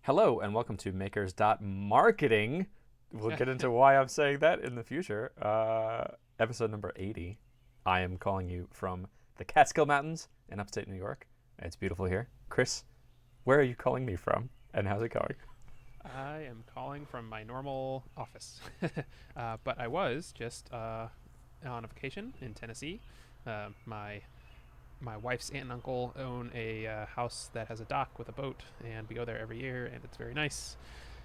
Hello and welcome to Makers.Marketing. We'll get into why I'm saying that in the future. Episode number 80. I am calling you from the Catskill Mountains in upstate New York. It's beautiful here. Chris, where are you calling me from and how's it going? I am calling from my normal office, but I was just on a vacation in Tennessee. My wife's aunt and uncle own a house that has a dock with a boat, and we go there every year, and it's very nice.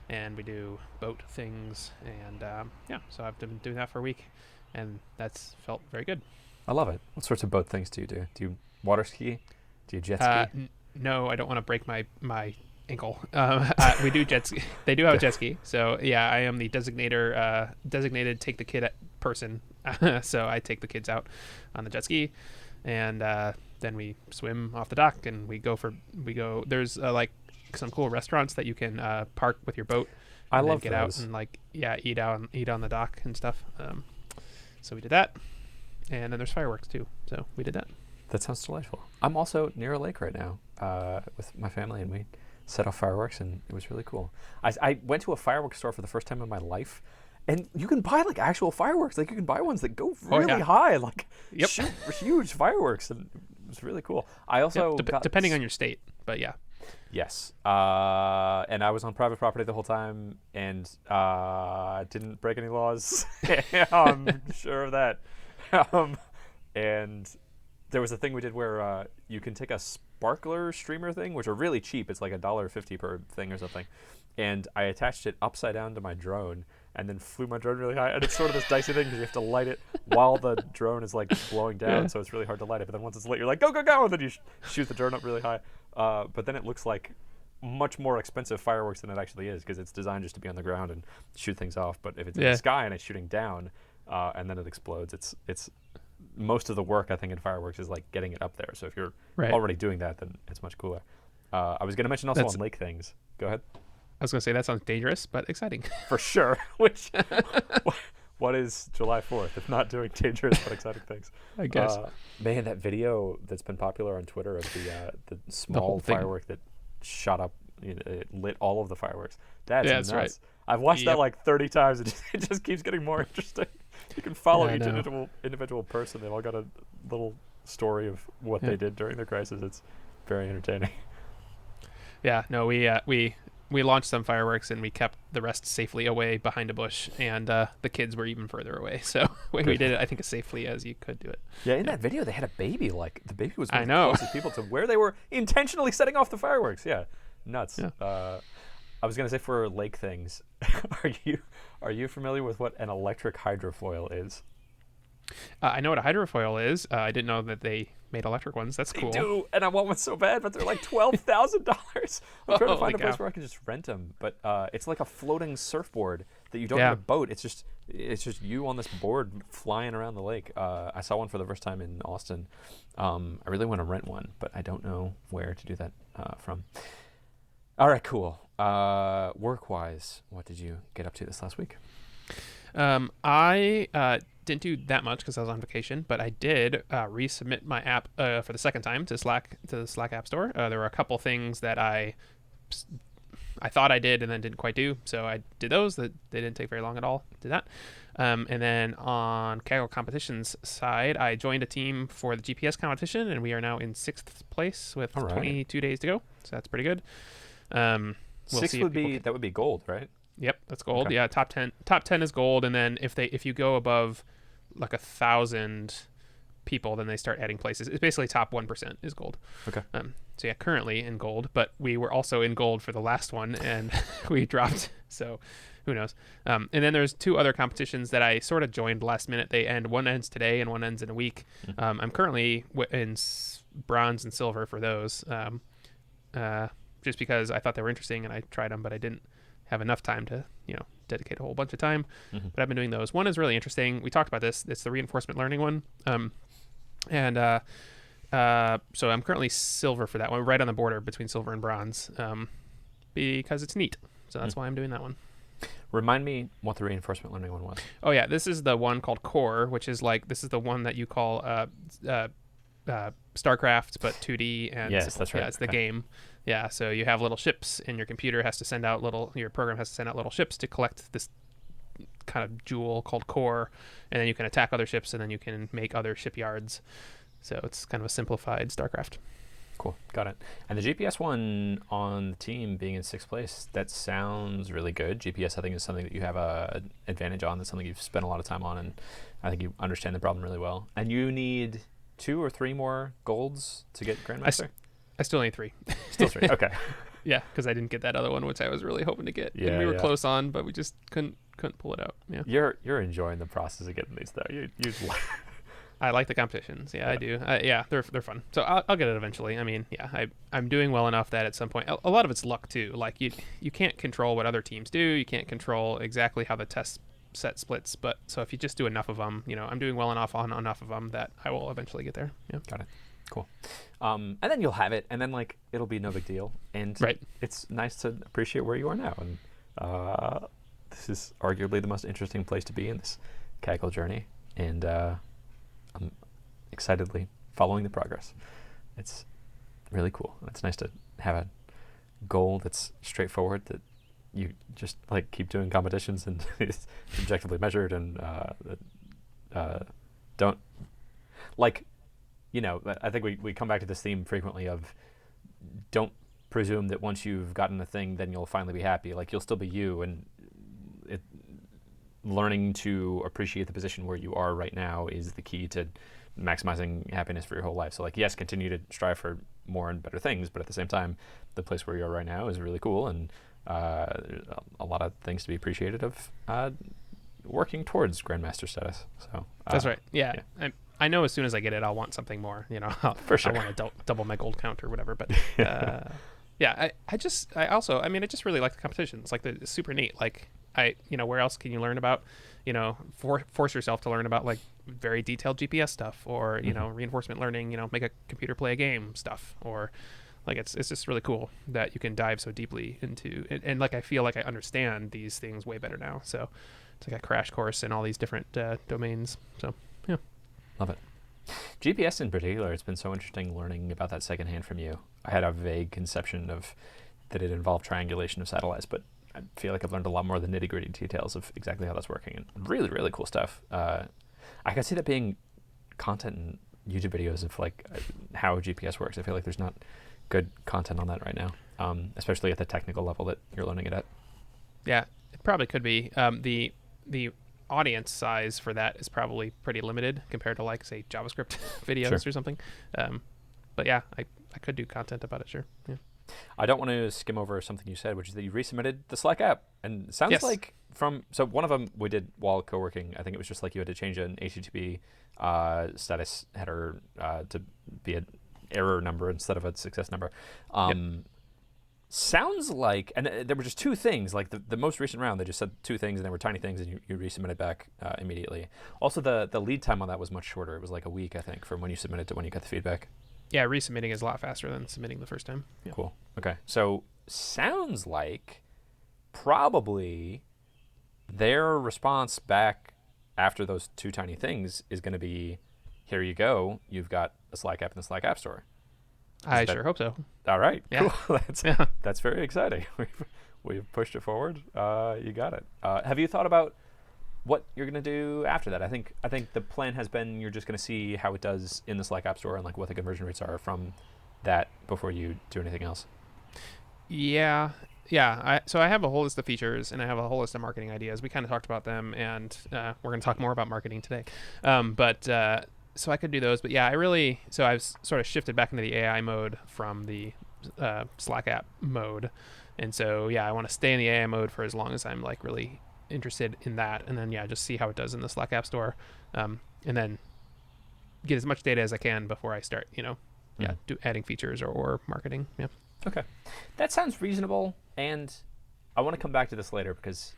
And we do boat things, and so I've been doing that for a week, and that's felt very good. I love it. What sorts of boat things do you do? Do you water ski? Do you jet ski? No, I don't want to break my ankle. We do jet ski. They do have a jet ski, so yeah, I am the designated take the kid person. So I take the kids out on the jet ski, and then we swim off the dock, and we go. There's like some cool restaurants that you can park with your boat. I love get those. out and eat on the dock and stuff. So we did that, and then there's fireworks too. So we did that. That sounds delightful. I'm also near a lake right now with my family, and we set off fireworks, and it was really cool. I went to a fireworks store for the first time in my life, and you can buy like actual fireworks. Like you can buy ones that go really high, like shoot huge fireworks, and it was really cool. I also depending on your state, but yeah. Yes, and I was on private property the whole time, and didn't break any laws. I'm sure of that. And there was a thing we did where you can take a sparkler streamer thing, which are really cheap. It's like $1.50 per thing or something. And I attached it upside down to my drone and then flew my drone really high. And it's sort of this dicey thing because you have to light it while the drone is like blowing down. So it's really hard to light it. But then once it's lit, you're like, go, go, go. And then you shoot the drone up really high. But then it looks like much more expensive fireworks than it actually is because it's designed just to be on the ground and shoot things off. But if it's in the sky and it's shooting down and then it explodes, it's most of the work I think in fireworks is like getting it up there. So if you're already doing that, then it's much cooler. I was going to mention also on lake things. Go ahead. I was going to say that sounds dangerous, but exciting. For sure. Which, what is July 4th if not doing dangerous but exciting things? I guess. Man, that video that's been popular on Twitter of the small firework that shot up, it lit all of the fireworks. That's nuts. Right. I've watched that like 30 times. It just keeps getting more interesting. You can follow each individual person. They've all got a little story of what they did during the crisis. It's very entertaining. Yeah, no, we launched some fireworks and we kept the rest safely away behind a bush, and the kids were even further away. So we did it, I think, as safely as you could do it. Yeah, in that video, they had a baby. Like the baby was one of the closest people to where they were intentionally setting off the fireworks. Yeah, nuts. Yeah. I was gonna say for lake things, are you familiar with what an electric hydrofoil is? I know what a hydrofoil is. I didn't know that they made electric ones. That's cool. They do, and I want one so bad, but they're like $12,000. I'm trying to find a place where I can just rent them. But it's like a floating surfboard that you don't need a boat. It's just you on this board flying around the lake. I saw one for the first time in Austin. I really want to rent one, but I don't know where to do that from. All right, cool. Work-wise, what did you get up to this last week? I didn't do that much because I was on vacation, but I did resubmit my app for the second time to the Slack App Store. There were a couple things that I thought I did and then didn't quite do, so I did those. They didn't take very long at all. Did that, and then on Kaggle competitions side, I joined a team for the GPS competition, and we are now in 6th place with 22 days to go. So that's pretty good. We'll 6 would be gold, right? Yep, that's gold. Okay. Yeah, top 10 is gold, and then if you go above like 1,000 people, then they start adding places. It's basically top 1% is gold. Okay. So yeah, currently in gold, but we were also in gold for the last one, and we dropped. So who knows? And then there's 2 other competitions that I sort of joined last minute. One ends today and one ends in a week. Mm-hmm. I'm currently in bronze and silver for those. Just because I thought they were interesting and I tried them, but I didn't have enough time to, dedicate a whole bunch of time. Mm-hmm. But I've been doing those. One is really interesting. We talked about this. It's the reinforcement learning one. So I'm currently silver for that one, right on the border between silver and bronze, because it's neat. So that's why I'm doing that one. Remind me what the reinforcement learning one was. Oh yeah, this is the one called Core, which is this is the one that you call StarCraft, but 2D, and Yes, that's right. Yeah, it's the Okay. game. Yeah, so you have little ships, and your computer has to send out your program has to send out little ships to collect this kind of jewel called core, and then you can attack other ships, and then you can make other shipyards. So it's kind of a simplified StarCraft. Cool. Got it. And the GPS one on the team being in 6th place, that sounds really good. GPS, I think, is something that you have a advantage on. That's something you've spent a lot of time on, and I think you understand the problem really well. And you need 2 or 3 more golds to get Grandmaster? I still need 3. Still 3. Okay. Yeah, because I didn't get that other one, which I was really hoping to get. Yeah, and we were yeah. close on, but we just couldn't pull it out. Yeah. You're enjoying the process of getting these, though. You I like the competitions. Yeah, I do. Yeah, they're fun. So I'll get it eventually. I mean, yeah, I'm doing well enough that at some point, a lot of it's luck too. Like you can't control what other teams do. You can't control exactly how the test set splits. But so if you just do enough of them, I'm doing well enough on enough of them that I will eventually get there. Yeah. Got it. Cool. And then you'll have it, and then like it'll be no big deal. And Right. It's nice to appreciate where you are now. And this is arguably the most interesting place to be in this Kaggle journey. And I'm excitedly following the progress. It's really cool. It's nice to have a goal that's straightforward, that you just like keep doing competitions and it's objectively measured, and don't like, I think we come back to this theme frequently of don't presume that once you've gotten a thing, then you'll finally be happy. Like, you'll still be you, and learning to appreciate the position where you are right now is the key to maximizing happiness for your whole life. So like, yes, continue to strive for more and better things, but at the same time, the place where you are right now is really cool, and there's a lot of things to be appreciated of working towards Grandmaster status. So That's right. Yeah. I know as soon as I get it, I'll want something more. For sure. I want to double my gold count or whatever. But yeah, I just really like the competitions. Like, it's super neat. Like, where else can you learn about, force yourself to learn about like very detailed GPS stuff, or reinforcement learning, make a computer play a game stuff, or like it's just really cool that you can dive so deeply into it. And like, I feel like I understand these things way better now. So it's like a crash course in all these different domains. So yeah. Love it. GPS in particular, it's been so interesting learning about that secondhand from you. I had a vague conception of that it involved triangulation of satellites, but I feel like I've learned a lot more of the nitty-gritty details of exactly how that's working, and really, really cool stuff. I can see that being content in YouTube videos of like how GPS works. I feel like there's not good content on that right now, especially at the technical level that you're learning it at. Yeah, it probably could be. The audience size for that is probably pretty limited compared to like, say, JavaScript videos or something. But yeah, I could do content about it, sure. Yeah. I don't want to skim over something you said, which is that you resubmitted the Slack app, and it sounds like so one of them we did while co-working. I think it was just like you had to change an HTTP status header to be an error number instead of a success number. Sounds like, and there were just 2 things, like the most recent round, they just said 2 things, and they were tiny things, and you resubmitted back immediately. Also, the lead time on that was much shorter. It was like a week, I think, from when you submitted to when you got the feedback. Yeah, resubmitting is a lot faster than submitting the first time. Yeah. Cool. Okay. So sounds like probably their response back after those 2 tiny things is going to be, here you go, you've got a Slack app in the Slack App Store. I sure hope so. All right. Yeah. Cool. That's very exciting. We've pushed it forward. You got it. Have you thought about what you're going to do after that? I think the plan has been you're just going to see how it does in the Slack App Store and like what the conversion rates are from that before you do anything else. Yeah. So I have a whole list of features, and I have a whole list of marketing ideas. We kind of talked about them, and we're going to talk more about marketing today. So I could do those, but yeah, I've sort of shifted back into the AI mode from the Slack app mode. And so, yeah, I want to stay in the AI mode for as long as I'm like really interested in that. And then, yeah, just see how it does in the Slack app store. And then get as much data as I can before I start, adding features or marketing. Yeah. Okay. That sounds reasonable. And I want to come back to this later because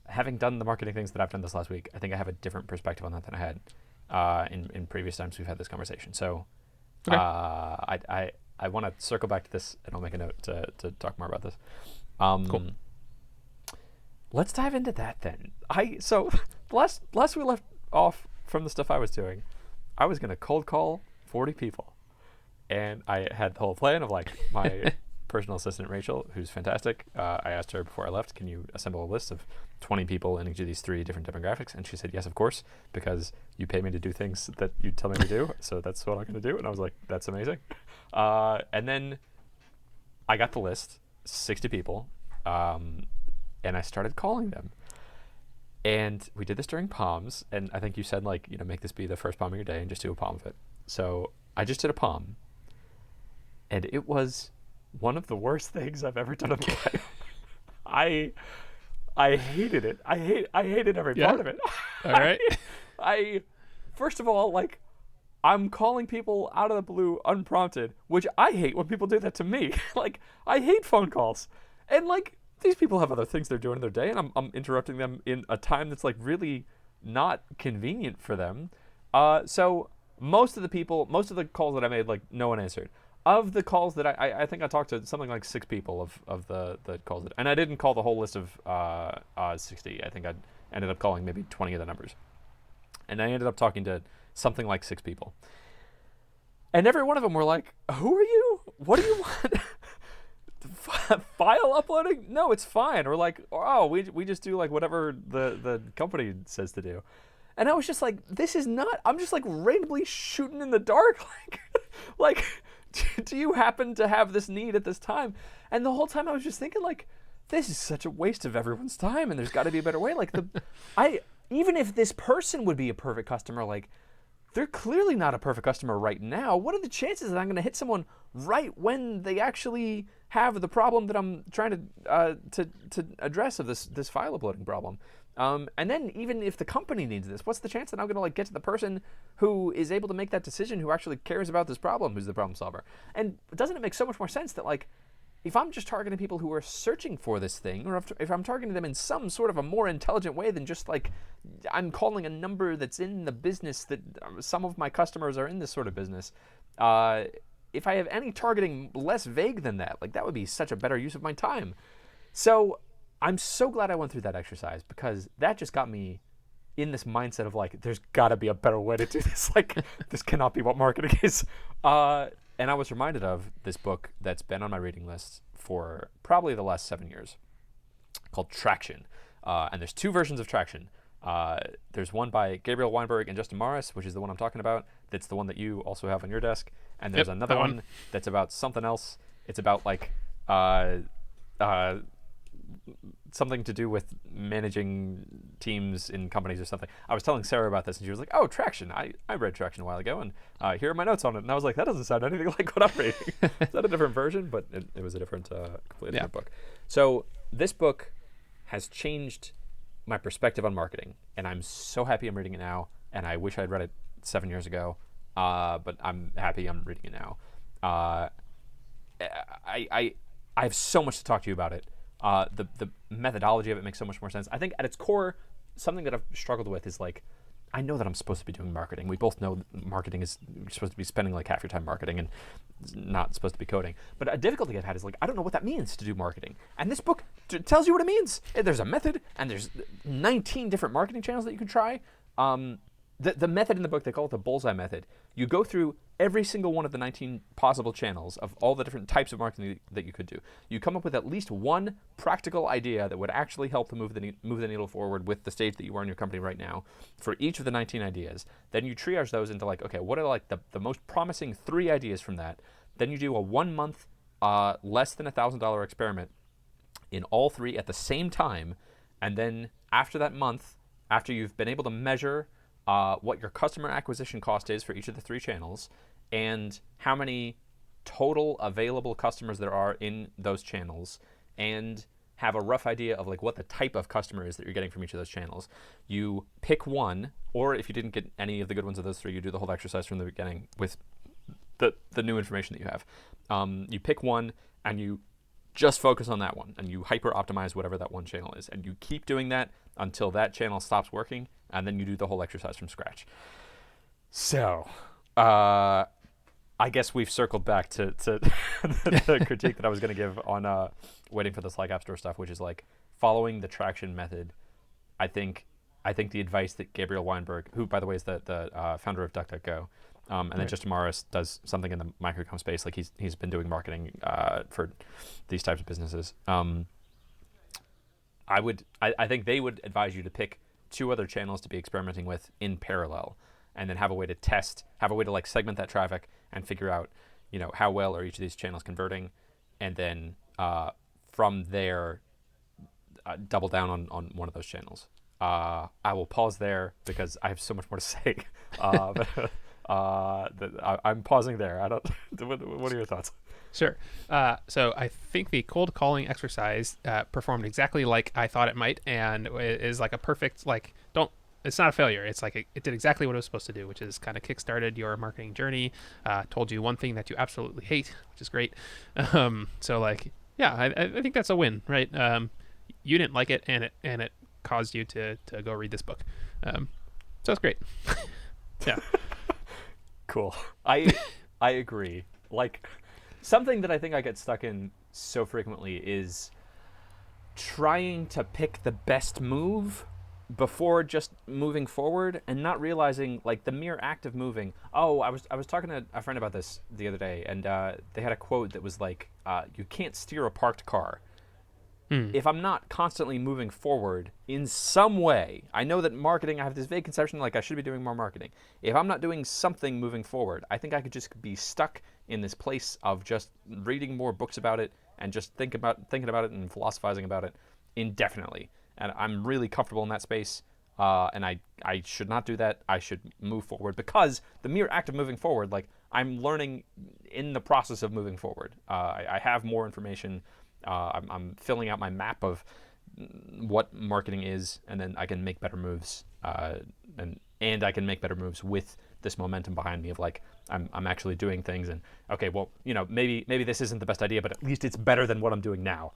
having done the marketing things that I've done this last week, I think I have a different perspective on that than I had in previous times we've had this conversation. So okay. I want to circle back to this, and I'll make a note to talk more about this. Cool. Let's dive into that then. So last we left off from the stuff I was doing, I was going to cold call 40 people. And I had the whole plan of like my personal assistant, Rachel, who's fantastic. I asked her before I left, can you assemble a list of 20 people in each of these 3 different demographics? And she said, yes, of course, because you pay me to do things that you tell me to do. So that's what I'm going to do. And I was like, that's amazing. And then I got the list, 60 people, and I started calling them. And we did this during Palms. And I think you said, like, you know, make this be the first Palm of your day and just do a Palm of it. So I just did a Palm. And it was one of the worst things I've ever done in my life. I hated it. I hated every part of it. All right. I first of all, like, I'm calling people out of the blue unprompted, which I hate when people do that to me. Like, I hate phone calls. And like, these people have other things they're doing in their day, and I'm interrupting them in a time that's like really not convenient for them. So most of the calls that I made, like, no one answered. Of the calls that I think I talked to something like 6 people of the calls. And I didn't call the whole list of 60. I think I ended up calling maybe 20 of the numbers. And I ended up talking to something like 6 people. And every one of them were like, who are you? What do you want? File uploading? No, it's fine. Or like, oh, we just do like whatever the company says to do. And I was just like, this is not, I'm just like randomly shooting in the dark. Like, do you happen to have this need at this time? And the whole time I was just thinking, like, this is such a waste of everyone's time, and there's got to be a better way. Like, even if this person would be a perfect customer, like, they're clearly not a perfect customer right now. What are the chances that I'm going to hit someone right when they actually have the problem that I'm trying to address of this file uploading problem? And then even if the company needs this, what's the chance that I'm going to like get to the person who is able to make that decision, who actually cares about this problem, who's the problem solver? And doesn't it make so much more sense that, like, if I'm just targeting people who are searching for this thing, or if I'm targeting them in some sort of a more intelligent way than just like I'm calling a number that's in the business that some of my customers are in this sort of business, if I have any targeting less vague than that, like, that would be such a better use of my time. So I'm so glad I went through that exercise, because that just got me in this mindset of like, there's got to be a better way to do this. Like, this cannot be what marketing is. And I was reminded of this book that's been on my reading list for probably the last 7 years, called Traction. And there's 2 versions of Traction. There's one by Gabriel, Weinberg, and Justin Morris, which is the one I'm talking about. That's the one that you also have on your desk. And there's another one that's about something else. It's about like something to do with managing teams in companies or something. I was telling Sarah about this, and she was like, oh, Traction. I read Traction a while ago, and here are my notes on it. And I was like, that doesn't sound anything like what I'm reading. Is that a different version? But it was a different, completely different book. So this book has changed my perspective on marketing, and I'm so happy I'm reading it now, and I wish I'd read it 7 years ago, but I'm happy I'm reading it now. I have so much to talk to you about it. The methodology of it makes so much more sense. I think at its core, something that I've struggled with is like, I know that I'm supposed to be doing marketing. We both know marketing is, you're supposed to be spending like half your time marketing and not supposed to be coding. But a difficulty I've had is like, I don't know what that means to do marketing. And this book tells you what it means. There's a method, and there's 19 different marketing channels that you can try. The method in the book, they call it the bullseye method. You go through every single one of the 19 possible channels of all the different types of marketing that you could do. You come up with at least one practical idea that would actually help to move the needle forward with the stage that you are in your company right now for each of the 19 ideas. Then you triage those into like, okay, what are like the most promising 3 ideas from that? Then you do a 1 month, less than $1,000 experiment in all 3 at the same time. And then after that month, after you've been able to measure what your customer acquisition cost is for each of the 3 channels, and how many total available customers there are in those channels, and have a rough idea of like what the type of customer is that you're getting from each of those channels. You pick one, or if you didn't get any of the good ones of those 3, you do the whole exercise from the beginning with the new information that you have. You pick one, and you just focus on that one, and you hyper optimize whatever that one channel is, and you keep doing that until that channel stops working, and then you do the whole exercise from scratch. So, I guess we've circled back to the critique that I was going to give on waiting for the Slack App Store stuff, which is like following the Traction method. I think the advice that Gabriel Weinberg, who by the way is the founder of DuckDuckGo, And then Justin Morris does something in the microcom space. Like he's been doing marketing for these types of businesses. I think they would advise you to pick 2 other channels to be experimenting with in parallel, and then have a way to test, have a way to like segment that traffic and figure out, how well are each of these channels converting, and then from there, double down on one of those channels. I will pause there because I have so much more to say. I'm pausing there. I don't. What are your thoughts? Sure. So I think the cold calling exercise performed exactly like I thought it might, and is like a perfect It's not a failure. It's like it did exactly what it was supposed to do, which is kind of kickstarted your marketing journey. Told you one thing that you absolutely hate, which is great. I think that's a win, right? You didn't like it, and it caused you to go read this book. So it's great. Yeah. Cool. I agree. Like, something that I think I get stuck in so frequently is trying to pick the best move before just moving forward, and not realizing like the mere act of moving. I was talking to a friend about this the other day, and they had a quote that was like, you can't steer a parked car. If I'm not constantly moving forward in some way, I know that marketing, I have this vague conception like I should be doing more marketing. If I'm not doing something moving forward, I think I could just be stuck in this place of just reading more books about it and just thinking about it and philosophizing about it indefinitely. And I'm really comfortable in that space, and I should not do that. I should move forward, because the mere act of moving forward, like, I'm learning in the process of moving forward. I have more information. I'm filling out my map of what marketing is, and then I can make better moves, and I can make better moves with this momentum behind me of like I'm actually doing things. And okay, well, maybe this isn't the best idea, but at least it's better than what I'm doing now.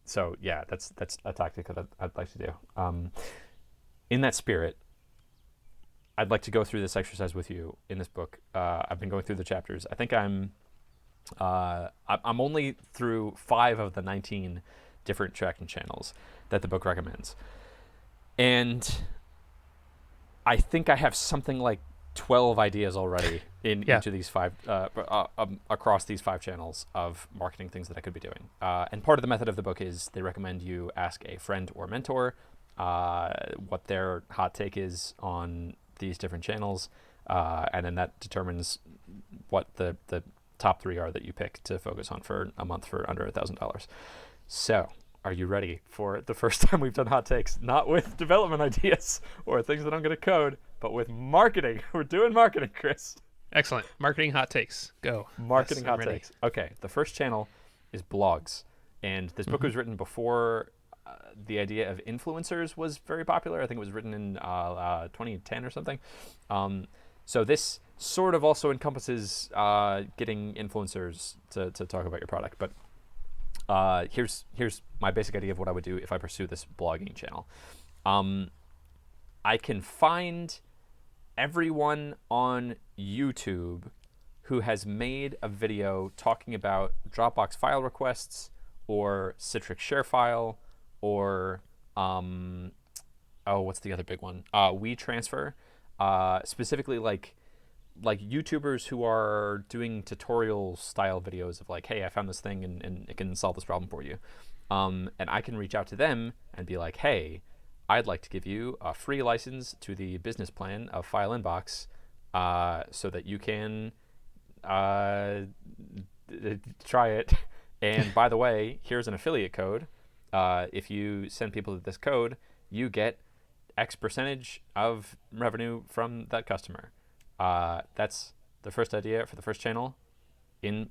So yeah, that's a tactic that I'd like to do. In that spirit, I'd like to go through this exercise with you in this book. I've been going through the chapters. I think I'm only through 5 of the 19 different tracking channels that the book recommends, and I think I have something like 12 ideas already in each of these 5 across these 5 channels of marketing things that I could be doing. And part of the method of the book is they recommend you ask a friend or mentor what their hot take is on these different channels, and then that determines what the top 3 are that you pick to focus on for a month for under $1,000. So, are you ready for the first time we've done hot takes? Not with development ideas or things that I'm going to code, but with marketing. We're doing marketing, Chris. Excellent. Marketing hot takes. Go. Marketing hot takes. Okay, the first channel is blogs. And this book was written before the idea of influencers was very popular. I think it was written in 2010 or something. So this sort of also encompasses getting influencers to talk about your product. But here's my basic idea of what I would do if I pursue this blogging channel. I can find everyone on YouTube who has made a video talking about Dropbox file requests or Citrix ShareFile or what's the other big one? WeTransfer. Specifically like YouTubers who are doing tutorial style videos of like, hey, I found this thing and it can solve this problem for you. And I can reach out to them and be like, hey, I'd like to give you a free license to the business plan of FileInbox so that you can try it. And by the way, here's an affiliate code. If you send people this code, you get X percentage of revenue from that customer. That's the first idea for the first channel in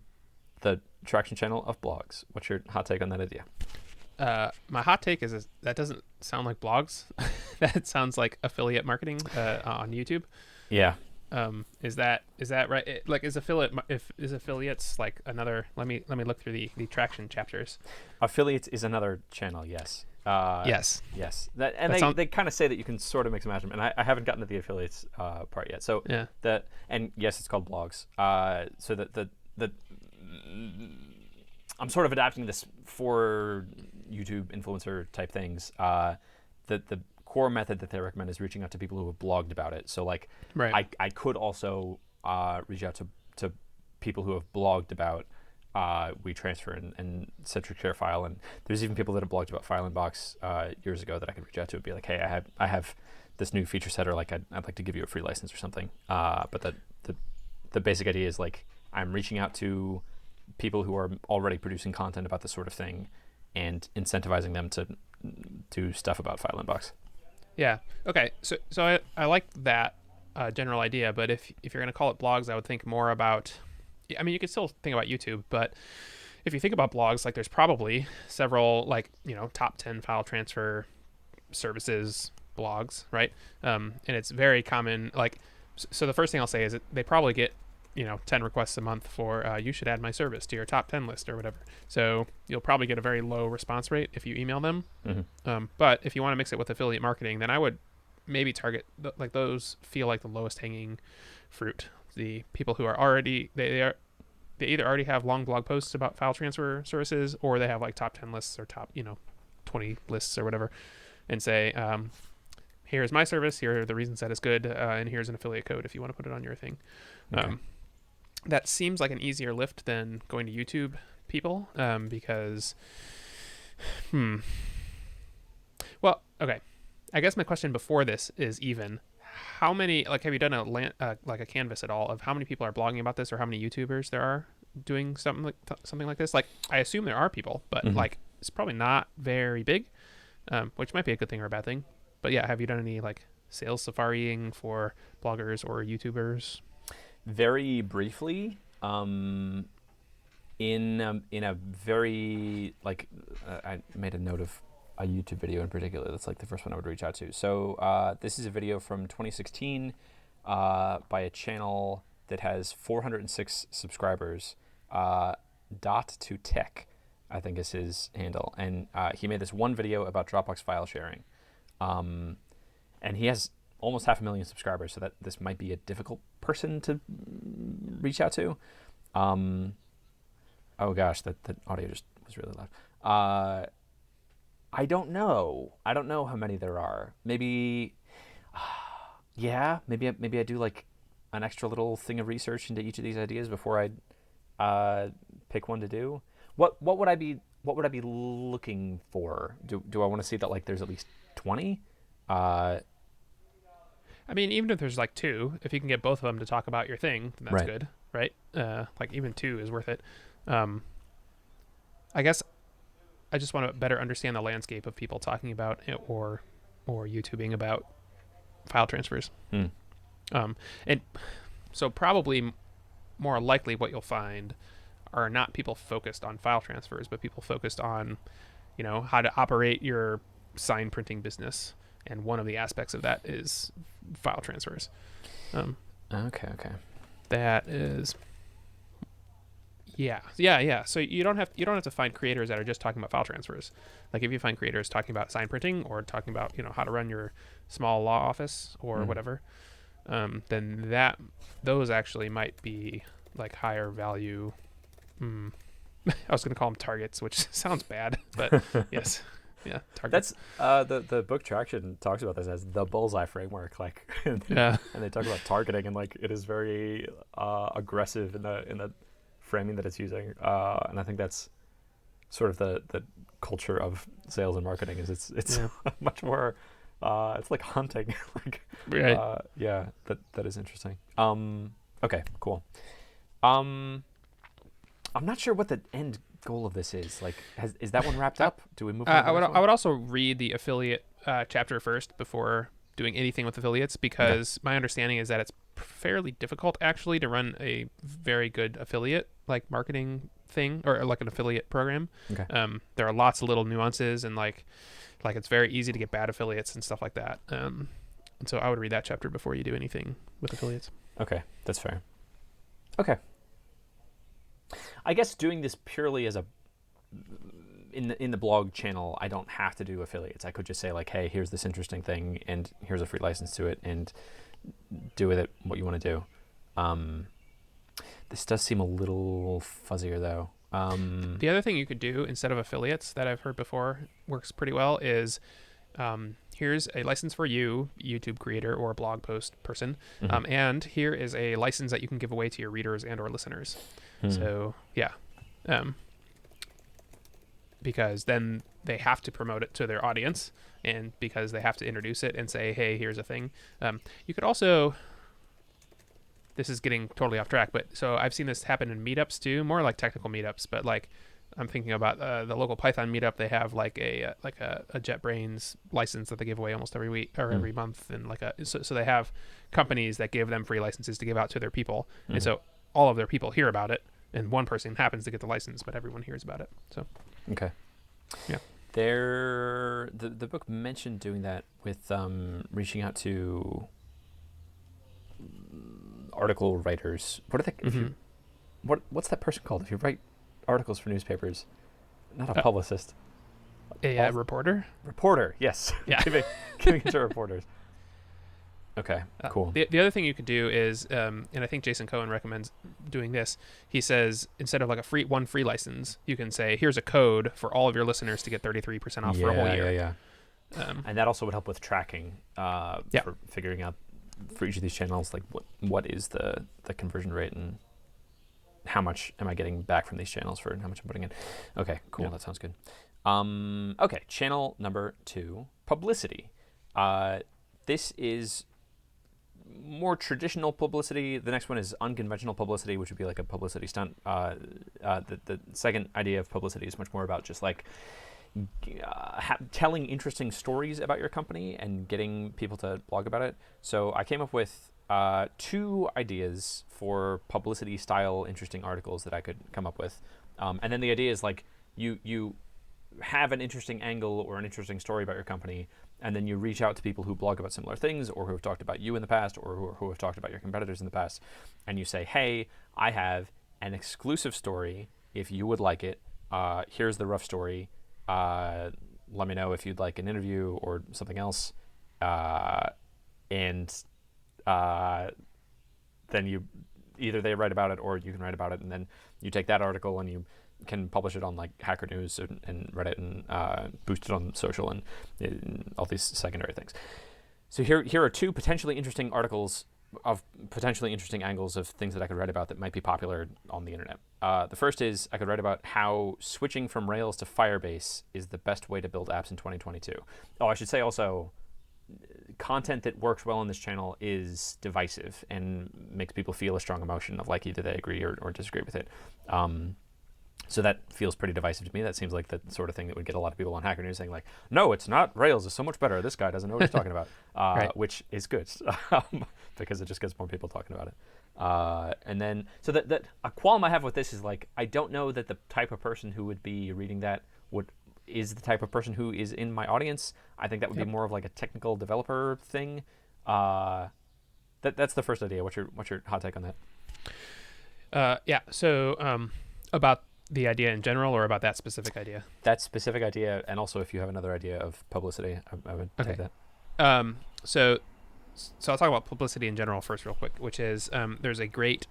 the traction channel of blogs. What's your hot take on that idea? My hot take is that doesn't sound like blogs. That sounds like affiliate marketing on YouTube. Yeah. Is that right? Is affiliates like another? Let me look through the traction chapters. Affiliates is another channel. Yes. Yes. They kind of say that you can sort of mix and match them, and I haven't gotten to the affiliates part yet. So yeah. And yes, it's called blogs. So that I'm sort of adapting this for YouTube influencer type things. The core method that they recommend is reaching out to people who have blogged about it. So like, Right. I could also reach out to people who have blogged about WeTransfer and Centric Share File, and there's even people that have blogged about FileInbox years ago that I could reach out to and be like, hey, I have this new feature set, or like I'd like to give you a free license or something. But the basic idea is like I'm reaching out to people who are already producing content about this sort of thing and incentivizing them to do stuff about FileInbox. Yeah. Okay. So I like that general idea, but if you're going to call it blogs, I would think more about. I mean, you could still think about YouTube, but if you think about blogs, like there's probably several like top 10 file transfer services blogs, right? And it's very common. Like, so the first thing I'll say is that they probably get 10 requests a month for you should add my service to your top 10 list or whatever. So you'll probably get a very low response rate if you email them. Mm-hmm. But if you want to mix it with affiliate marketing, then I would maybe target like those feel like the lowest hanging fruit. The people who are already they either already have long blog posts about file transfer services, or they have like top 10 lists or top 20 lists or whatever, and say here's my service, here are the reasons that it's good, and here's an affiliate code if you want to put it on your thing. Okay. That seems like an easier lift than going to YouTube people, because well, okay, I guess my question before this is even how many, like, have you done like a canvas at all of how many people are blogging about this, or how many YouTubers there are doing something like this? Like, I assume there are people, but Mm-hmm. like it's probably not very big, which might be a good thing or a bad thing. But yeah, have you done any like sales safariing for bloggers or YouTubers? Very briefly, in a very like I made a note of a YouTube video in particular. That's like the first one I would reach out to. So this is a video from 2016 by a channel that has 406 subscribers. Dot to Tech, I think is his handle, and he made this one video about Dropbox file sharing, and he has almost 500,000 subscribers. So that this might be a difficult person to reach out to. Oh gosh, that audio just was really loud. I don't know how many there are. Maybe, yeah, maybe I do like an extra little thing of research into each of these ideas before I pick one to do. What would I be looking for? Do I want to see that like there's at least 20? I mean, even if there's like two, if you can get both of them to talk about your thing, then that's Right. good, right? Like even two is worth it. I guess I just want to better understand the landscape of people talking about it or YouTubing about file transfers. And so probably more likely what you'll find are not people focused on file transfers, but people focused on, how to operate your sign printing business. And one of the aspects of that is file transfers. Okay. That is, yeah. So you don't have to find creators that are just talking about file transfers. Like if you find creators talking about sign printing or talking about how to run your small law office or whatever, then those actually might be like higher value. I was going to call them targets, which sounds bad, but yes. Yeah, targets. That's the book Traction talks about this as the bullseye framework, like Yeah. and they talk about targeting, and like it is very aggressive in the framing that it's using, and I think that's sort of the culture of sales and marketing is it's much more it's like hunting. Like Right. yeah, that is interesting. Okay, cool. I'm not sure what the end goal of this is. Like, is that one wrapped up? Do we move on to the next one? I would also read the affiliate chapter first before doing anything with affiliates, because my understanding is that it's fairly difficult actually to run a very good affiliate like marketing thing or like an affiliate program. Okay. There are lots of little nuances and like it's very easy to get bad affiliates and stuff like that. And so I would read that chapter before you do anything with affiliates. Okay, that's fair. Okay. I guess doing this purely as in the blog channel, I don't have to do affiliates. I could just say like, hey, here's this interesting thing, and here's a free license to it, and do with it what you want to do. This does seem a little fuzzier though. The other thing you could do instead of affiliates that I've heard before works pretty well is here's a license for you, YouTube creator or blog post person, Mhm. and here is a license that you can give away to your readers and or listeners. So yeah, because then they have to promote it to their audience, and because they have to introduce it and say, hey, here's a thing. You could also, this is getting totally off track, but so I've seen this happen in meetups too, more like technical meetups, but like I'm thinking about the local Python meetup. They have like a JetBrains license that they give away almost every week or every month, and like so they have companies that give them free licenses to give out to their people, and so all of their people hear about it, and one person happens to get the license, but everyone hears about it. So Okay. yeah, The book mentioned doing that with reaching out to article writers. What are they? If you, what's that person called? If you write articles for newspapers, not a publicist, a reporter. reporter. Yes. Yeah. giving it to reporters. Okay. Cool. The other thing you could do is, and I think Jason Cohen recommends doing this. He says instead of like a one free license, you can say, here's a code for all of your listeners to get 33% off for a whole year. Yeah. And that also would help with tracking, for figuring out for each of these channels, like what is the conversion rate and how much am I getting back from these channels for how much I'm putting in. Okay, cool. That sounds good. Okay, channel number 2, publicity. This is more traditional publicity. The next one is unconventional publicity, which would be like a publicity stunt. The second idea of publicity is much more about just like telling interesting stories about your company and getting people to blog about it. So I came up with 2 ideas for publicity style interesting articles that I could come up with. And then the idea is like you have an interesting angle or an interesting story about your company, and then you reach out to people who blog about similar things or who have talked about you in the past or who have talked about your competitors in the past, and you say, hey, I have an exclusive story. If you would like it, here's the rough story. Let me know if you'd like an interview or something else. And then you either they write about it or you can write about it, and then you take that article and you can publish it on like Hacker News and Reddit and boost it on social and all these secondary things. So here are 2 potentially interesting articles of potentially interesting angles of things that I could write about that might be popular on the internet. The first is I could write about how switching from Rails to Firebase is the best way to build apps in 2022. Oh, I should say also, content that works well on this channel is divisive and makes people feel a strong emotion of like either they agree or disagree with it. So that feels pretty divisive to me. That seems like the sort of thing that would get a lot of people on Hacker News saying like, no, it's not. Rails is so much better. This guy doesn't know what he's talking about, Right. which is good because it just gets more people talking about it. And then, so that a qualm I have with this is like, I don't know that the type of person who would be reading that is the type of person who is in my audience. I think that would be more of like a technical developer thing. That's the first idea. What's your hot take on that? So about the idea in general or about that specific idea? That specific idea, and also if you have another idea of publicity, I would take that. So I'll talk about publicity in general first real quick, which is there's a great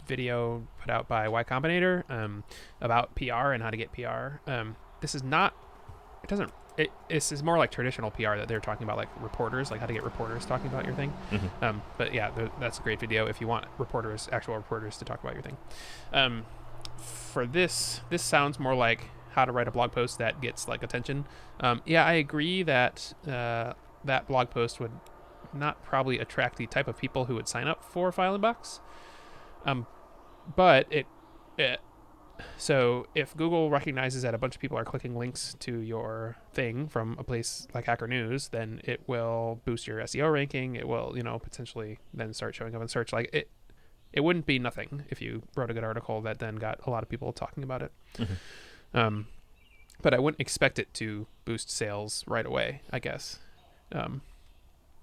video put out by Y Combinator about PR and how to get PR. This is not, this is more like traditional PR that they're talking about, like reporters, like how to get reporters talking about your thing. But yeah, that's a great video if you want actual reporters to talk about your thing. For this sounds more like how to write a blog post that gets like attention. I agree that that blog post would not probably attract the type of people who would sign up for FileInbox. But so if Google recognizes that a bunch of people are clicking links to your thing from a place like Hacker News, then it will boost your SEO ranking. It will, potentially then start showing up in search. Like it wouldn't be nothing if you wrote a good article that then got a lot of people talking about it. But I wouldn't expect it to boost sales right away, I guess.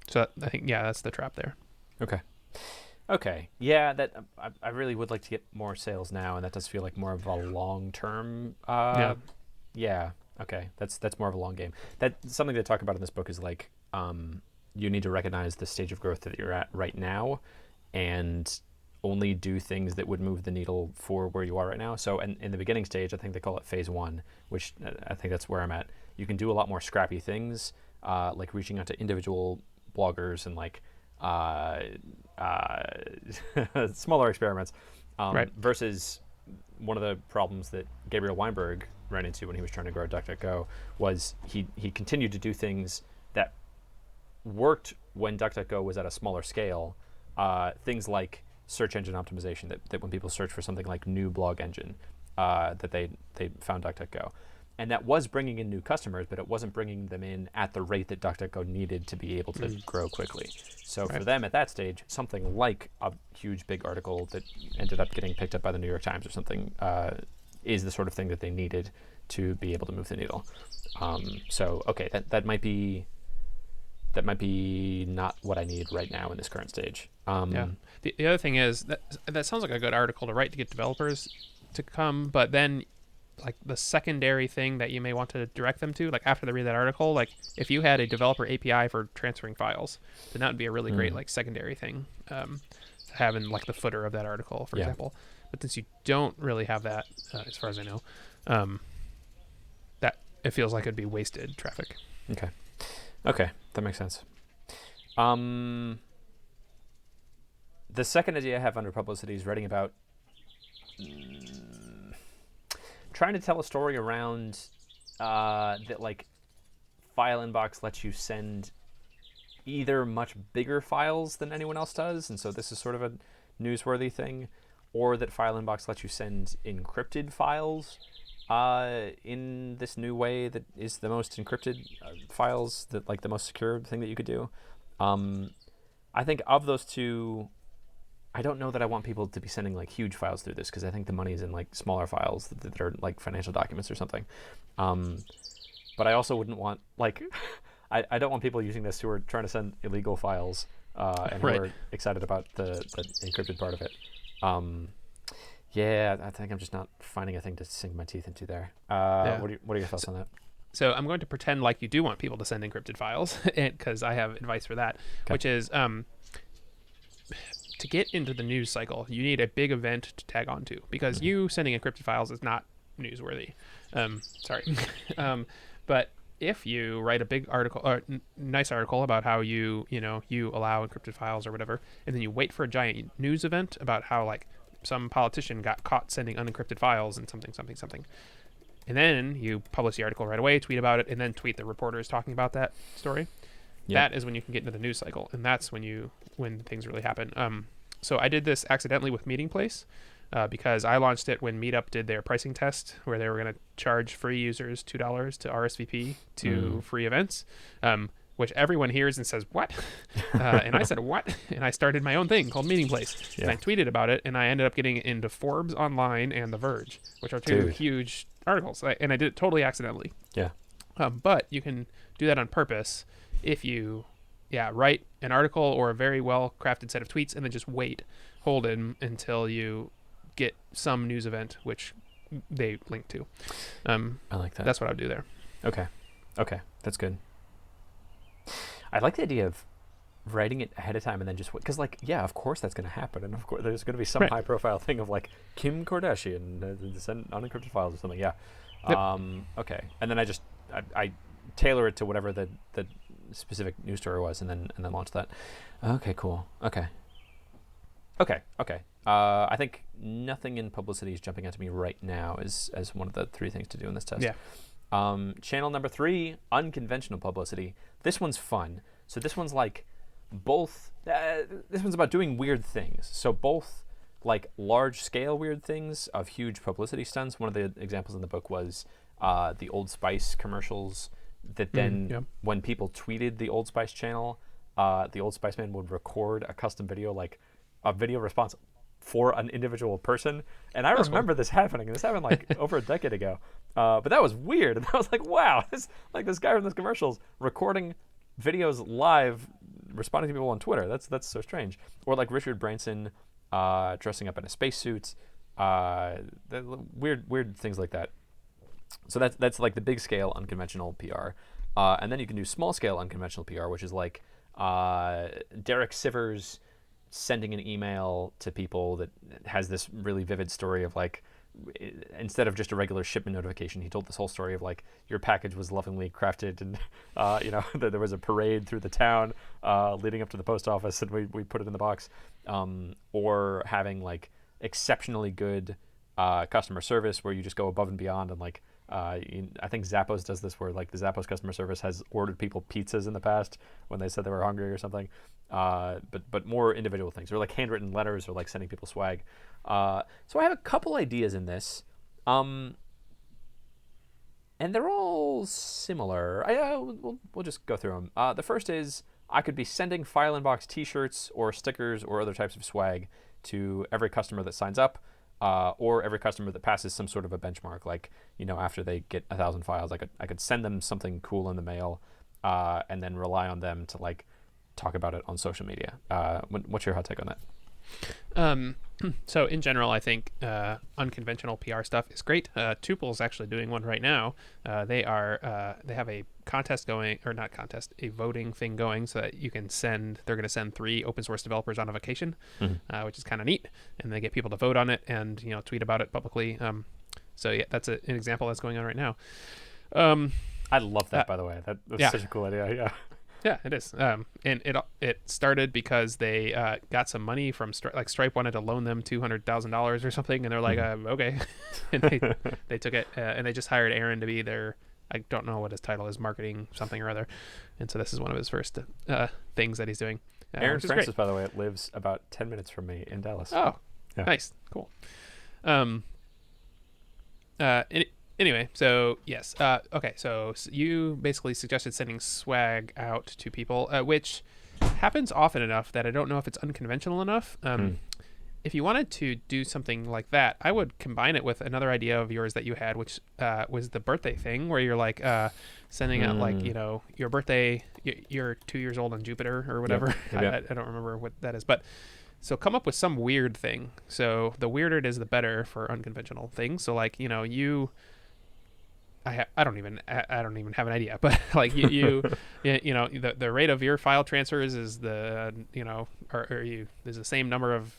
So I think, that's the trap there. Okay. Yeah, that I really would like to get more sales now, and that does feel like more of a long-term. Yeah. Okay. That's more of a long game. That's something they talk about in this book is like you need to recognize the stage of growth that you're at right now, and only do things that would move the needle for where you are right now. So in the beginning stage, I think they call it phase 1, which I think that's where I'm at. You can do a lot more scrappy things. like reaching out to individual bloggers and like smaller experiments, Right. versus one of the problems that Gabriel Weinberg ran into when he was trying to grow DuckDuckGo was he continued to do things that worked when DuckDuckGo was at a smaller scale, things like search engine optimization, that when people search for something like new blog engine, that they found DuckDuckGo. And that was bringing in new customers, but it wasn't bringing them in at the rate that DuckDuckGo needed to be able to grow quickly. So for them at that stage, something like a huge big article that ended up getting picked up by the New York Times or something is the sort of thing that they needed to be able to move the needle. So okay, that might be not what I need right now in this current stage. Yeah. The other thing is that sounds like a good article to write to get developers to come, but then like the secondary thing that you may want to direct them to, like after they read that article, like if you had a developer API for transferring files, then that would be a really great like secondary thing to have in like the footer of that article, for example. But since you don't really have that, as far as I know, that it feels like it'd be wasted traffic. Okay, that makes sense. The second idea I have under Publicity is writing about trying to tell a story around that like FileInbox lets you send either much bigger files than anyone else does, and so this is sort of a newsworthy thing, or that FileInbox lets you send encrypted files in this new way that is the most encrypted files, that like the most secure thing that you could do. I think of those two, I don't know that I want people to be sending like huge files through this, because I think the money is in like smaller files that are like financial documents or something. But I also wouldn't want like I don't want people using this who are trying to send illegal files and who are excited about the encrypted part of it. Yeah, I think I'm just not finding a thing to sink my teeth into there. What are your thoughts on that? So I'm going to pretend like you do want people to send encrypted files, because I have advice for that, which is to get into the news cycle, you need a big event to tag onto, because you sending encrypted files is not newsworthy. Sorry. But if you write a big article, or nice article about how you allow encrypted files or whatever, and then you wait for a giant news event about how like some politician got caught sending unencrypted files and something, and then you publish the article right away, tweet about it, and then tweet the reporters talking about that story. That is when you can get into the news cycle, and that's when things really happen. So I did this accidentally with Meeting Place, because I launched it when Meetup did their pricing test, where they were going to charge free users $2 to RSVP to free events, which everyone hears and says, what? And I said, what? And I started my own thing called Meeting Place. And I tweeted about it, and I ended up getting into Forbes Online and The Verge, which are two huge articles. And I did it totally accidentally. Yeah. But you can do that on purpose if you write an article or a very well-crafted set of tweets, and then just hold it until you get some news event, which they link to. I like that. That's what I would do there. Okay, that's good. I like the idea of writing it ahead of time and then just because, like, of course that's going to happen, and of course there's going to be some high-profile thing of like Kim Kardashian send unencrypted files or something. Yep. Okay, and then I tailor it to whatever the specific news story was, and then launch that. Okay, cool. Okay. I think nothing in Publicity is jumping out to me right now as one of the three things to do in this test. Channel number 3, Unconventional Publicity. This one's fun. So this one's like both. This one's about doing weird things. So both like large scale weird things of huge publicity stunts. One of the examples in the book was the Old Spice commercials. That then when people tweeted the Old Spice channel, the Old Spice man would record a custom video, like a video response for an individual person. And I remember this happening. And this happened like over a decade ago. But that was weird. And I was like, wow, this guy from those commercials recording videos live, responding to people on Twitter. That's so strange. Or like Richard Branson dressing up in a spacesuit. Weird things like that. So that's like the big scale unconventional PR. And then you can do small scale unconventional PR, which is like Derek Sivers sending an email to people that has this really vivid story of like instead of just a regular shipment notification, he told this whole story of like your package was lovingly crafted, and there was a parade through the town leading up to the post office, and we put it in the box, or having like exceptionally good customer service where you just go above and beyond, and like I think Zappos does this, where like the Zappos customer service has ordered people pizzas in the past when they said they were hungry or something, but more individual things, or like handwritten letters, or like sending people swag. So I have a couple ideas in this, and they're all similar. We'll just go through them. The first is I could be sending FileInbox t-shirts or stickers or other types of swag to every customer that signs up, or every customer that passes some sort of a benchmark. Like, after they get 1,000 files, I could send them something cool in the mail, and then rely on them to like talk about it on social media. What's your hot take on that? So in general, I think unconventional PR stuff is great. Tuple's actually doing one right now. They have a contest going, or not contest, a voting thing going, so that you can they're going to send 3 open source developers on a vacation, which is kind of neat, and they get people to vote on it and tweet about it publicly. So yeah, that's an example that's going on right now. I love that, by the way. That's such a cool idea. Yeah. Yeah, it is. And it started because they got some money from Stripe wanted to loan them $200,000 or something, and they're like, okay, and they took it, and they just hired Aaron to be their, I don't know what his title is, marketing something or other, and so this is one of his first things that he's doing. Aaron Francis, by the way, lives about 10 minutes from me in Dallas. Oh, yeah. Nice, cool. Anyway, so yes. Okay, so you basically suggested sending swag out to people, which happens often enough that I don't know if it's unconventional enough. If you wanted to do something like that, I would combine it with another idea of yours that you had, which was the birthday thing, where you're like sending out like, your birthday, you're 2 years old on Jupiter or whatever. Yep. I don't remember what that is, but so come up with some weird thing. So the weirder it is, the better for unconventional things. So like, I don't even have an idea, but like the rate of your file transfers is the there's the same number of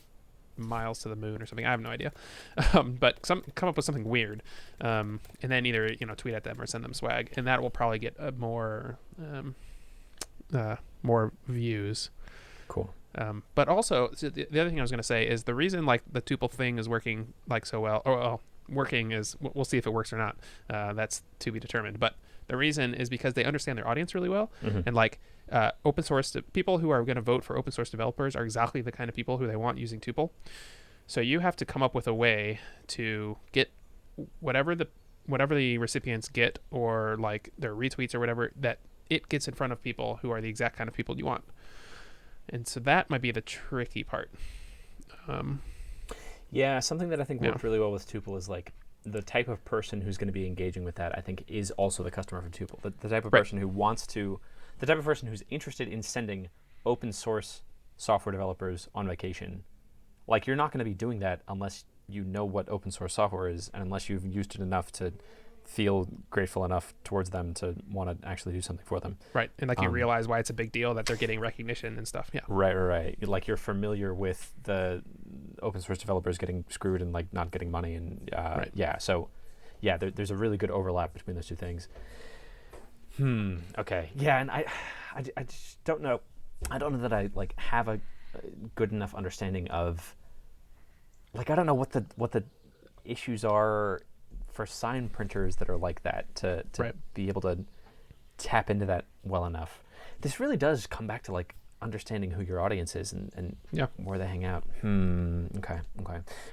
miles to the moon or something. I have no idea, but come up with something weird, and then either tweet at them or send them swag, and that will probably get more views. Cool. But also the other thing I was going to say is the reason like the tuple thing is working like so well, working is, we'll see if it works or not, that's to be determined, but the reason is because they understand their audience really well, and like open source people who are going to vote for open source developers are exactly the kind of people who they want using tuple. So you have to come up with a way to get whatever the recipients get, or like their retweets or whatever, that it gets in front of people who are the exact kind of people you want. And so that might be the tricky part. Yeah, something that I think worked really well with Tuple is like the type of person who's going to be engaging with that, I think, is also the customer for Tuple. The type of person who the type of person who's interested in sending open source software developers on vacation. Like, you're not going to be doing that unless you know what open source software is, and unless you've used it enough to feel grateful enough towards them to want to actually do something for them. Right. And like you realize why it's a big deal that they're getting recognition and stuff. Yeah. Right. Like, you're familiar with the open source developers getting screwed and like not getting money, and so there's a really good overlap between those two things. Okay. Yeah, and I just don't know. I don't know that I like have a good enough understanding of, like, I don't know what the issues are for sign printers that are like that to be able to tap into that well enough. This really does come back to like understanding who your audience is and where they hang out. Okay.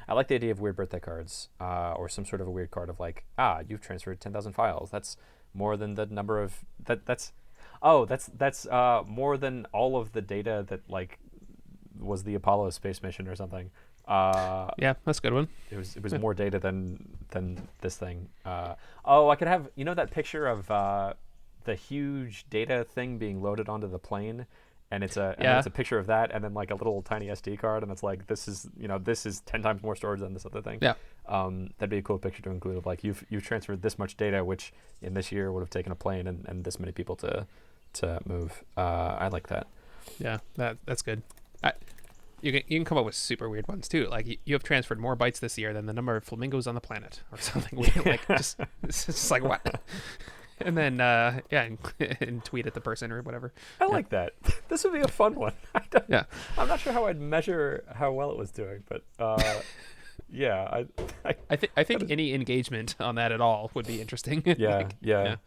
I like the idea of weird birthday cards, or some sort of a weird card of like, you've transferred 10,000 files. That's more than the number of that's more than all of the data that like was the Apollo space mission or something. Yeah, that's a good one. It was more data than this thing. I could have that picture of the huge data thing being loaded onto the plane, and it's a picture of that, and then like a little tiny SD card, and it's like, this is 10 times more storage than this other thing. Yeah. That'd be a cool picture to include of like, you've transferred this much data, which in this year would have taken a plane and this many people to move. I like that. Yeah, that's good. You can come up with super weird ones too. Like you have transferred more bytes this year than the number of flamingos on the planet, or something weird. Like just it's just like what? And then and tweet at the person or whatever. I like that. This would be a fun one. I'm not sure how I'd measure how well it was doing, but yeah, I think any engagement on that at all would be interesting. Yeah, yeah.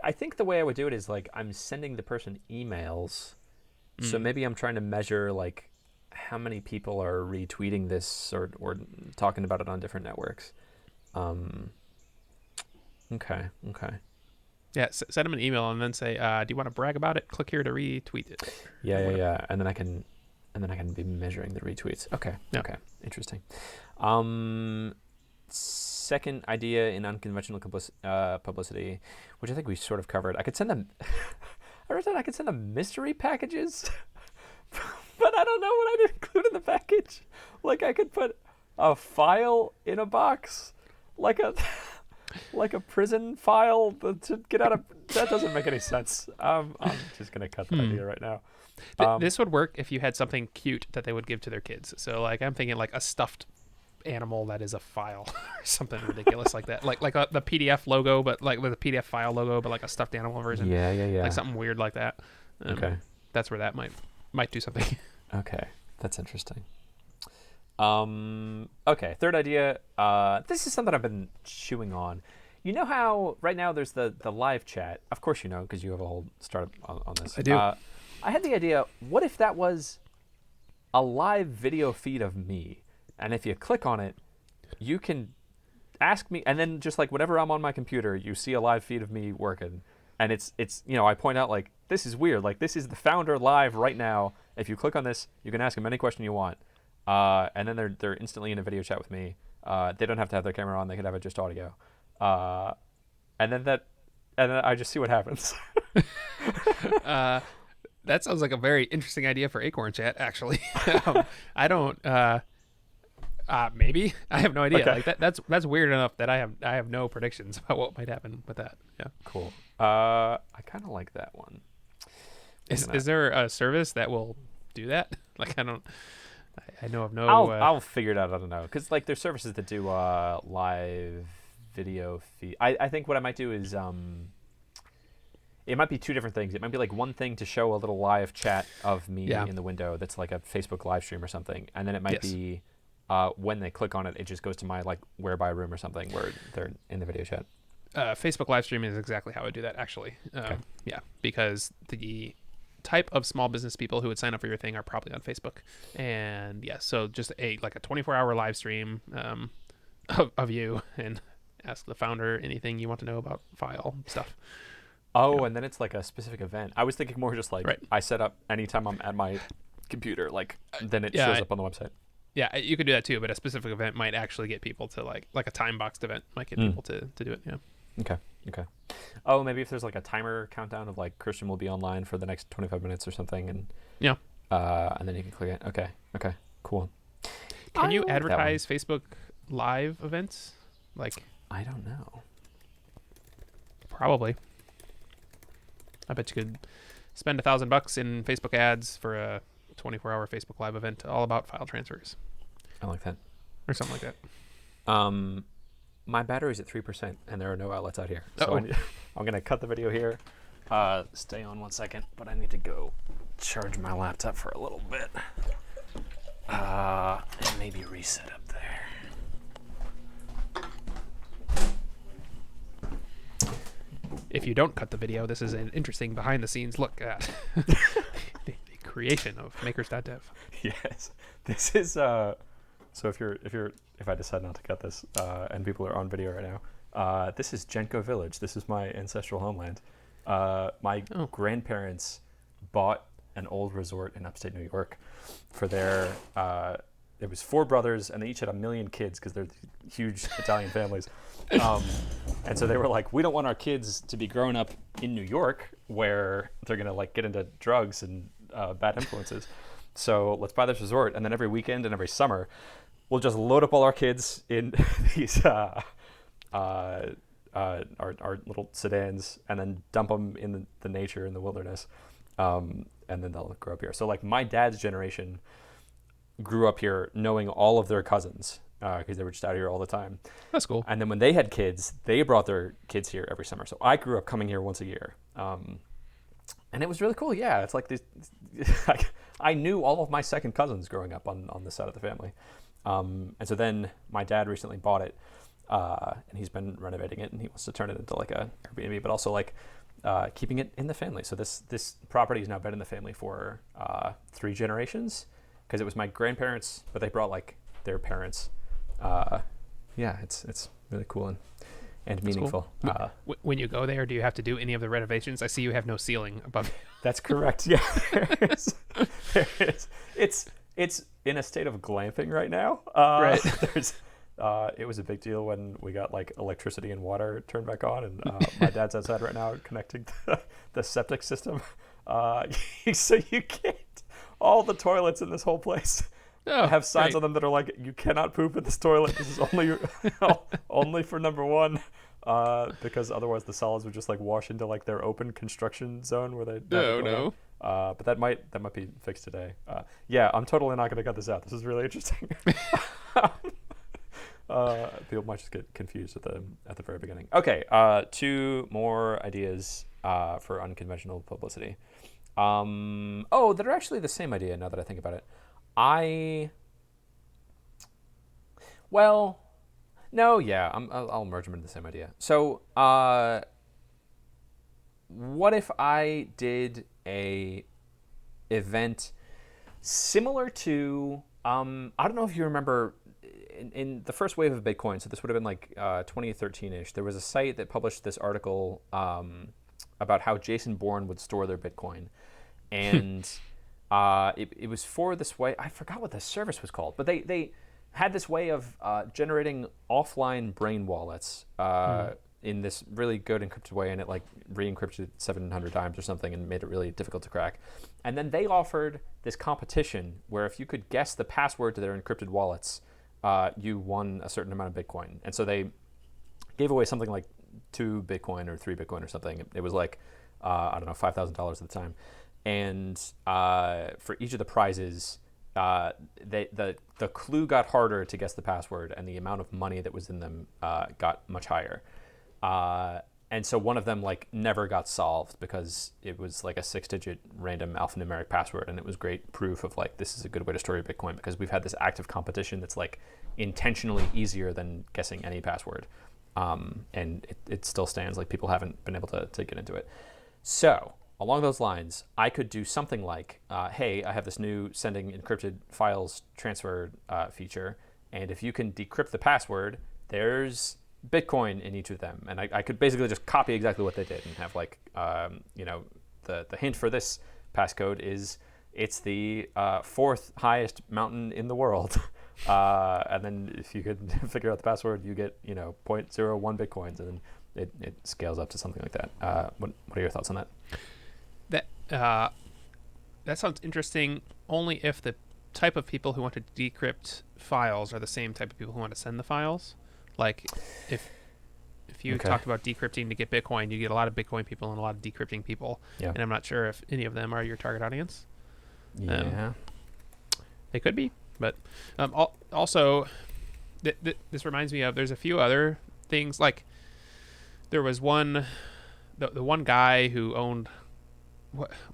I think the way I would do it is like I'm sending the person emails, so maybe I'm trying to measure like how many people are retweeting this or talking about it on different networks. Okay. Yeah, send them an email and then say, "Do you want to brag about it? Click here to retweet it." Yeah. And then I can be measuring the retweets. Okay. Yeah. Okay. Interesting. Second idea in unconventional publicity, which I think we sort of covered. I could send them. I wrote down I could send them mystery packages, but I don't know what I'd include in the package. Like I could put a file in a box, like a prison file to get out of. That doesn't make any sense. I'm just gonna cut that idea right now. This would work if you had something cute that they would give to their kids. So like I'm thinking like a stuffed animal that is a file or something ridiculous like that. Like the PDF logo, but like with a PDF file logo, but like a stuffed animal version. Yeah. Like something weird like that. Okay. That's where that might do something. Okay, that's interesting. Okay, third idea. This is something I've been chewing on. You know how right now there's the live chat? Of course you know, because you have a whole startup on this. I do. I had the idea, what if that was a live video feed of me? And if you click on it, you can ask me, and then just like whenever I'm on my computer, you see a live feed of me working. And it's I point out like, this is weird. Like this is the founder live right now. If you click on this, you can ask him any question you want. And then they're instantly in a video chat with me. They don't have to have their camera on. They can have it just audio. And then I just see what happens. That sounds like a very interesting idea for AcornChat, actually. I don't. Maybe I have no idea. Okay. Like that's weird enough that I have no predictions about what might happen with that. Yeah. Cool. I kind of like that one. Is there a service that will do that? Like I know of no. I'll figure it out. I don't know, because like there's services that do live video feed. I think what I might do is it might be two different things. It might be like one thing to show a little live chat of me in the window that's like a Facebook live stream or something, and then it might be when they click on it, it just goes to my like whereby room or something where they're in the video chat. Facebook live streaming is exactly how I do that, actually. Okay. Yeah, because the type of small business people who would sign up for your thing are probably on Facebook, and so just a 24-hour live stream of you, and ask the founder anything you want to know about file stuff. Oh, and then it's like a specific event. I was thinking more just like I set up anytime I'm at my computer, like then it shows up on the website. Yeah, you could do that too, but a specific event might actually get people to like a time boxed event might get people to do it. Yeah. Okay. Oh, maybe if there's like a timer countdown of like Christian will be online for the next 25 minutes or something, and and then you can click it. Okay. Cool. Can you advertise Facebook Live events? Like I don't know. Probably. I bet you could spend $1,000 in Facebook ads for a 24-hour Facebook Live event all about file transfers. I like that. Or something like that. My battery's at 3%, and there are no outlets out here. So I'm going to cut the video here. Stay on 1 second, but I need to go charge my laptop for a little bit. And maybe reset up there. If you don't cut the video, this is an interesting behind-the-scenes look at the creation of makers.dev. Yes, this is so. If I decide not to cut this, and people are on video right now, this is Genko Village. This is my ancestral homeland. My grandparents bought an old resort in upstate New York for their. It was 4 brothers, and they each had 1 million kids because they're huge Italian families. And so they were like, we don't want our kids to be growing up in New York where they're going to like get into drugs and bad influences. So let's buy this resort. And then every weekend and every summer, we'll just load up all our kids in these our little sedans and then dump them in the nature in the wilderness. And then they'll grow up here. So like my dad's generation grew up here knowing all of their cousins because they were just out here all the time. That's cool. And then when they had kids, they brought their kids here every summer. So I grew up coming here once a year. And it was really cool. Yeah, it's like this. I knew all of my second cousins growing up on this side of the family. And so then my dad recently bought it, and he's been renovating it, and he wants to turn it into like a Airbnb, but also like keeping it in the family. So this property has now been in the family for 3 generations, because it was my grandparents, but they brought like their parents. Yeah, it's really cool and meaningful. Cool. When you go there, do you have to do any of the renovations? I see you have no ceiling above. That's correct. Yeah, there is. It's in a state of glamping right now. Right. It was a big deal when we got like electricity and water turned back on, and my dad's outside right now connecting the septic system. So you can't. All the toilets in this whole place have signs on them that are like, you cannot poop in this toilet. This is only for number 1, because otherwise the solids would just like wash into like their open construction zone where they. No. But that might be fixed today. Yeah, I'm totally not going to cut this out. This is really interesting. People might just get confused at the very beginning. Okay, 2 more ideas for unconventional publicity. That are actually the same idea now that I think about it. I'll merge them into the same idea. So, what if I did a event similar to, I don't know if you remember in the first wave of Bitcoin, so this would have been like 2013-ish, there was a site that published this article about how Jason Bourne would store their Bitcoin. And it was for this way, I forgot what the service was called, but they had this way of generating offline brain wallets in this really good encrypted way, and it like re-encrypted 700 times or something and made it really difficult to crack. And then they offered this competition where if you could guess the password to their encrypted wallets, you won a certain amount of Bitcoin. And so they gave away something like 2 Bitcoin or 3 Bitcoin or something. It was like, I don't know, $5,000 at the time. And for each of the prizes, the clue got harder to guess the password, and the amount of money that was in them got much higher. And so one of them like never got solved because it was like a 6-digit random alphanumeric password, and it was great proof of like, this is a good way to store your Bitcoin, because we've had this active competition that's like intentionally easier than guessing any password. And it still stands. Like, people haven't been able to get into it. So along those lines, I could do something like, hey, I have this new sending encrypted files transfer feature, and if you can decrypt the password, there's Bitcoin in each of them. And I could basically just copy exactly what they did and have like, the hint for this passcode is it's the 4th highest mountain in the world. And then if you could figure out the password, you get, 0.01 Bitcoins, and then it scales up to something like that. What are your thoughts on that? That sounds interesting only if the type of people who want to decrypt files are the same type of people who want to send the files. Like, if you talked about decrypting to get Bitcoin, you get a lot of Bitcoin people and a lot of decrypting people. Yeah. And I'm not sure if any of them are your target audience. Yeah. They could be. But also, this reminds me of, there's a few other things. Like, there was the one guy who owned,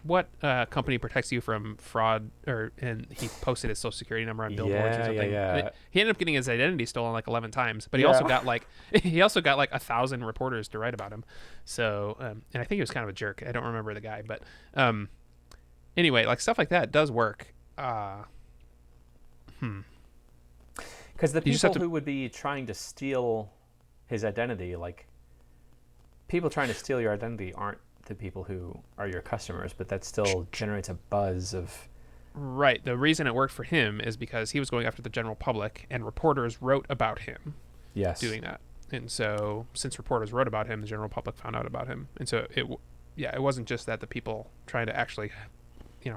what company protects you from fraud, and he posted his social security number on billboards or something. Yeah. He ended up getting his identity stolen like 11 times, but he also got like 1,000 reporters to write about him. So, and I think he was kind of a jerk. I don't remember the guy, but anyway, like, stuff like that does work. Because the people who would be trying to steal his identity, like, people trying to steal your identity aren't the people who are your customers, but that still generates a buzz of... Right. The reason it worked for him is because he was going after the general public, and reporters wrote about him doing that. And so since reporters wrote about him, the general public found out about him. And so it wasn't just that the people trying to actually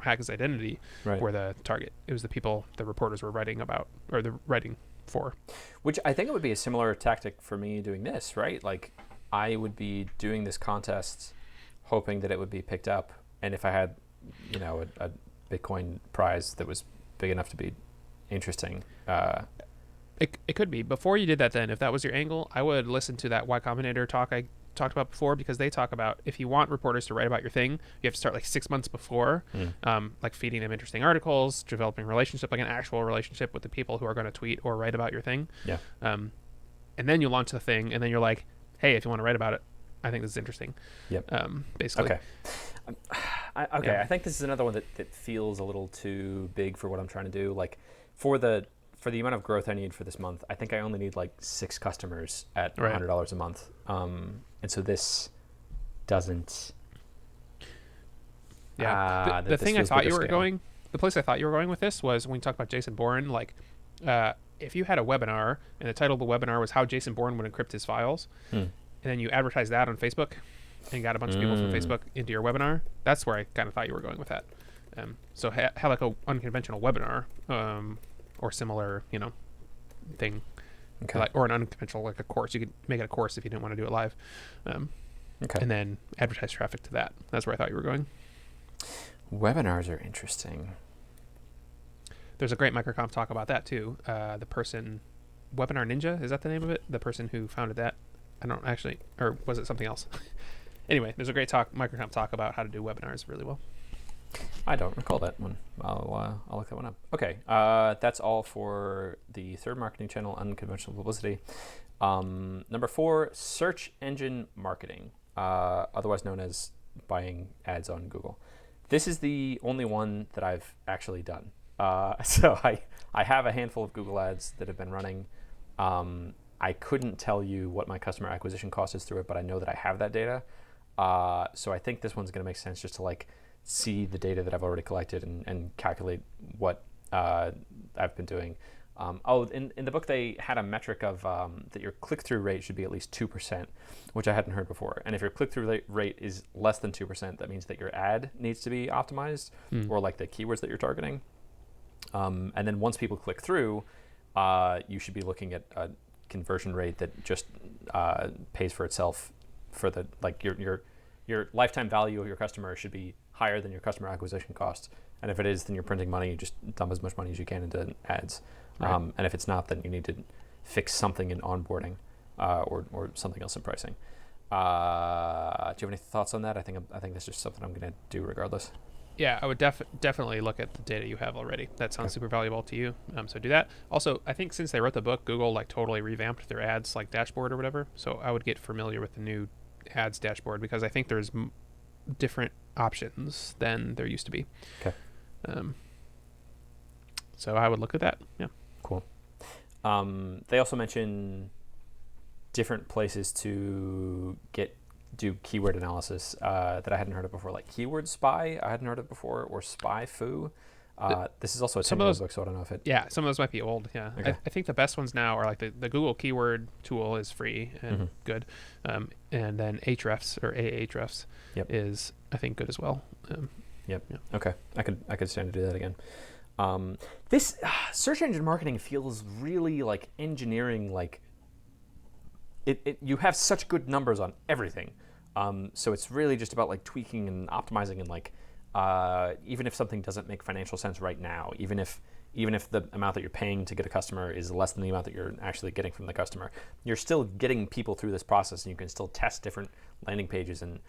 hack his identity were the target. It was the people the reporters were writing about, or the writing for. Which I think it would be a similar tactic for me doing this, right? Like, I would be doing this contest hoping that it would be picked up, and if I had, a Bitcoin prize that was big enough to be, interesting. It could be. Before you did that, then, if that was your angle, I would listen to that Y Combinator talk I talked about before, because they talk about if you want reporters to write about your thing, you have to start like 6 months before, like feeding them interesting articles, developing a relationship, like an actual relationship with the people who are going to tweet or write about your thing. Yeah. And then you launch the thing, and then you're like, hey, if you want to write about it, I think this is interesting. Yep. Basically. Okay. I think this is another one that feels a little too big for what I'm trying to do. Like for the amount of growth I need for this month, I think I only need like 6 customers at $100 a month. And so this doesn't. Yeah. The thing I thought you were going, the place I thought you were going with this was when you talk about Jason Bourne. Like, if you had a webinar and the title of the webinar was how Jason Bourne would encrypt his files, and then you advertise that on Facebook and got a bunch of people from Facebook into your webinar, that's where I kind of thought you were going with that. So have like a unconventional webinar, or similar, thing. Okay. Like, or an unconventional, like a course. You could make it a course if you didn't want to do it live. Okay. And then advertise traffic to that. That's where I thought you were going. Webinars are interesting. There's a great microconf talk about that too. The person, Webinar Ninja, is that the name of it? The person who founded that? I don't actually, or was it something else? Anyway, there's a great microconf talk about how to do webinars really well. I don't recall that one. I'll look that one up. Okay, that's all for the third marketing channel, unconventional publicity. Number 4, search engine marketing, otherwise known as buying ads on Google. This is the only one that I've actually done. So I have a handful of Google ads that have been running. I couldn't tell you what my customer acquisition cost is through it, but I know that I have that data. So I think this one's going to make sense just to like see the data that I've already collected and calculate what I've been doing. In the book they had a metric of that your click-through rate should be at least 2%, which I hadn't heard before. And if your click-through rate is less than 2%, that means that your ad needs to be optimized, or like the keywords that you're targeting. And then once people click through, you should be looking at a conversion rate that just pays for itself. For the like your lifetime value of your customer should be higher than your customer acquisition cost. And if it is, then you're printing money. You just dump as much money as you can into ads. Right. And if it's not, then you need to fix something in onboarding, or something else in pricing. Do you have any thoughts on that? I think that's just something I'm going to do regardless. Yeah, I would definitely look at the data you have already. That sounds super valuable to you. So do that. Also, I think since they wrote the book, Google like totally revamped their ads like dashboard or whatever. So I would get familiar with the new ads dashboard, because I think there's different options than there used to be. Okay. So I would look at that. Yeah. Cool. They also mention different places to do keyword analysis that I hadn't heard of before, like Keyword Spy. I hadn't heard of before, or Spy Foo. This is also a Tim book, so I don't know if it. Yeah, some of those might be old. Yeah, okay. I think the best ones now are like the Google Keyword tool is free and good, and then Ahrefs or Ahrefs is I think good as well. Yeah. Okay, I could stand to do that again. This search engine marketing feels really like engineering. Like you have such good numbers on everything, so it's really just about like tweaking and optimizing and like. Even if something doesn't make financial sense right now, even if the amount that you're paying to get a customer is less than the amount that you're actually getting from the customer, you're still getting people through this process, and you can still test different landing pages and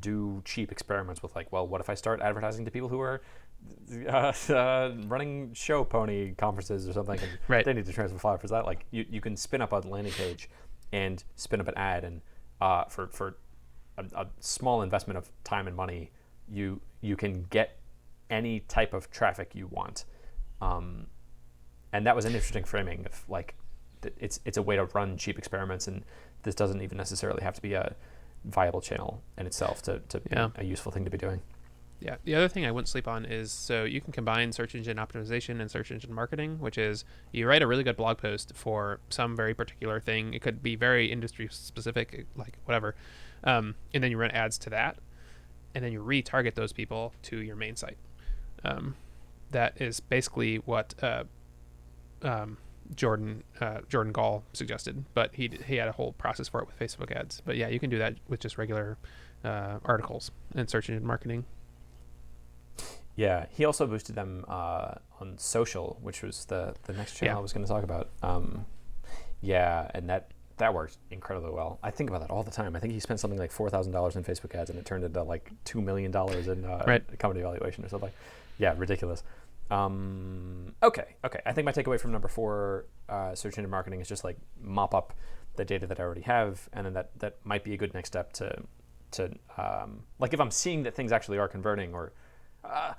do cheap experiments with like, well, what if I start advertising to people who are running show pony conferences or something, and right. They need to transfer flowers for that. Like you can spin up a landing page and spin up an ad, and for a small investment of time and money, you can get any type of traffic you want, and that was an interesting framing of like it's a way to run cheap experiments, and this doesn't even necessarily have to be a viable channel in itself to be a useful thing to be doing. Yeah. The other thing I wouldn't sleep on is, so you can combine search engine optimization and search engine marketing, which is you write a really good blog post for some very particular thing. It could be very industry specific, like whatever, and then you run ads to that. And then you retarget those people to your main site. That is basically what Jordan Gall suggested, but he had a whole process for it with Facebook ads. But yeah, you can do that with just regular articles and search engine marketing. Yeah, he also boosted them on social, which was the next channel I was going to talk about. Yeah, and that worked incredibly well. I think about that all the time. I think he spent something like $4,000 in Facebook ads, and it turned into like $2 million in company valuation or something. Yeah, ridiculous. Okay. I think my takeaway from number 4, search engine marketing, is just like mop up the data that I already have, and then that might be a good next step to like if I'm seeing that things actually are converting, or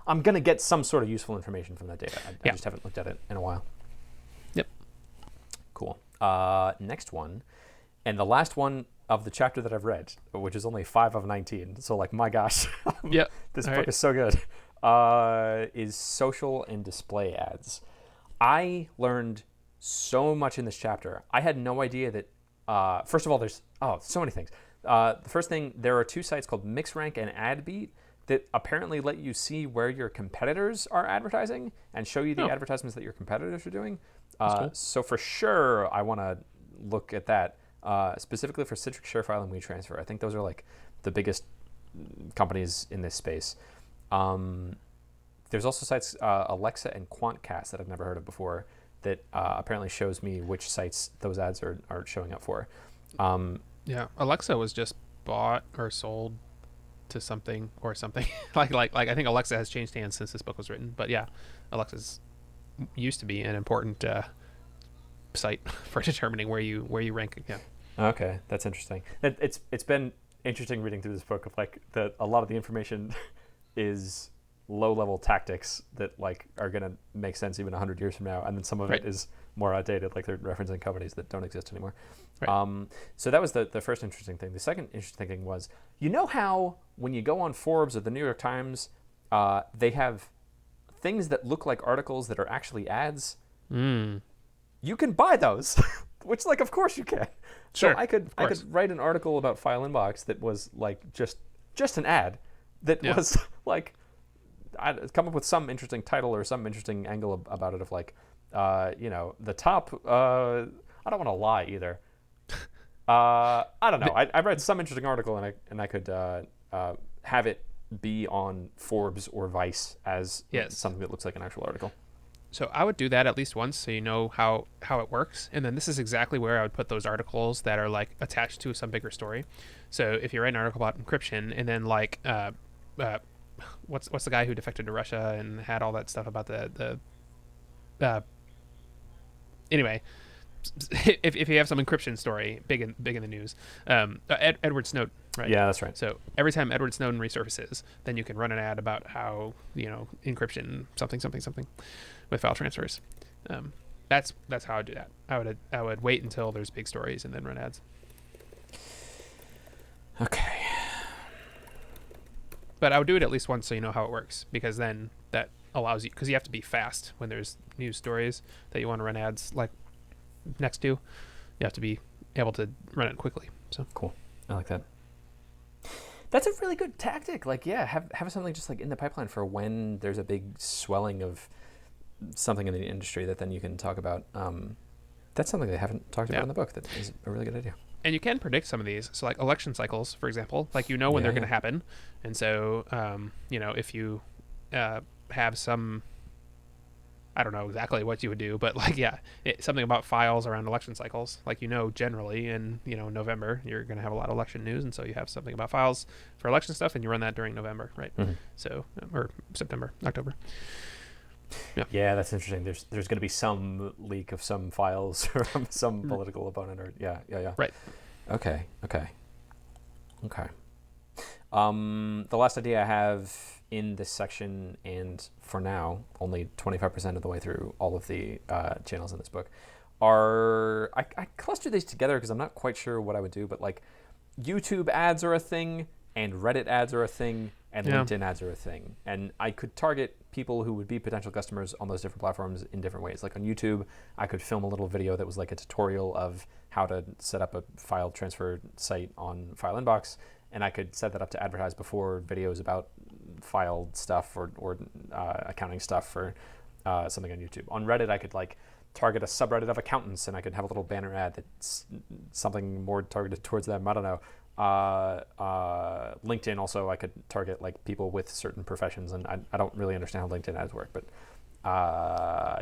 I'm gonna get some sort of useful information from that data. I just haven't looked at it in a while. Yep. Cool. Next one, and the last one of the chapter that I've read, which is only 5 of 19. So like, my gosh, this book is so good. Is social and display ads. I learned so much in this chapter. I had no idea that, first of all, there's so many things. The first thing, there are 2 sites called MixRank and AdBeat that apparently let you see where your competitors are advertising and show you the advertisements that your competitors are doing. Cool. So for sure, I want to look at that, specifically for Citrix ShareFile and WeTransfer. I think those are like the biggest companies in this space. There's also sites, Alexa and QuantCast, that I've never heard of before, that apparently shows me which sites those ads are showing up for. Yeah, Alexa was just bought or sold to something like I think Alexa has changed hands since this book was written, but yeah, Alexa's used to be an important site for determining where you rank. Yeah. Okay, that's interesting. It's been interesting reading through this book of like a lot of the information is low-level tactics that like are going to make sense even 100 years from now, and then some of it is more outdated, like they're referencing companies that don't exist anymore. So that was the first interesting thing. The second interesting thing was, you know how when you go on Forbes or the New York Times, they have things that look like articles that are actually ads? You can buy those, which like, of course you can. Sure, so I could write an article about FileInbox that was like just an ad that was like, I'd come up with some interesting title or some interesting angle about it, of like, the top, I don't want to lie either. I don't know. I read some interesting article, and I could have it be on Forbes or Vice as something that looks like an actual article. So I would do that at least once, so you know how it works. And then this is exactly where I would put those articles that are like attached to some bigger story. So if you write an article about encryption, and then like what's the guy who defected to Russia and had all that stuff about the anyway, if you have some encryption story big in the news, Edward Snowden, right? Yeah, that's right. So every time Edward Snowden resurfaces, then you can run an ad about how encryption something with file transfers. That's how I do that. I would wait until there's big stories and then run ads. Okay. But I would do it at least once, so you know how it works, because then that allows you, because you have to be fast when there's news stories that you want to run ads like next to. You have to be able to run it quickly. So cool. I like that. That's a really good tactic. Like, yeah, have something just like in the pipeline for when there's a big swelling of something in the industry that then you can talk about. That's something they haven't talked about in the book. That is a really good idea. And you can predict some of these. So like election cycles, for example, like when they're going to happen. And so, if you have some, I don't know exactly what you would do, but like, something about files around election cycles. Like, generally in, November, you're going to have a lot of election news. And so you have something about files for election stuff, and you run that during November, right? Mm-hmm. So, or September, October. Yeah, that's interesting. There's going to be some leak of some files from some political opponent, or yeah. Right. Okay. The last idea I have in this section, and for now only 25% of the way through all of the channels in this book, are I cluster these together because I'm not quite sure what I would do, but like YouTube ads are a thing, and Reddit ads are a thing, and LinkedIn ads are a thing. And I could target people who would be potential customers on those different platforms in different ways. Like on YouTube, I could film a little video that was like a tutorial of how to set up a file transfer site on FileInbox, and I could set that up to advertise before videos about file stuff or accounting stuff for something on YouTube. On Reddit, I could like target a subreddit of accountants, and I could have a little banner ad that's something more targeted towards them. I don't know. LinkedIn also, I could target like people with certain professions, and I don't really understand how LinkedIn ads work, but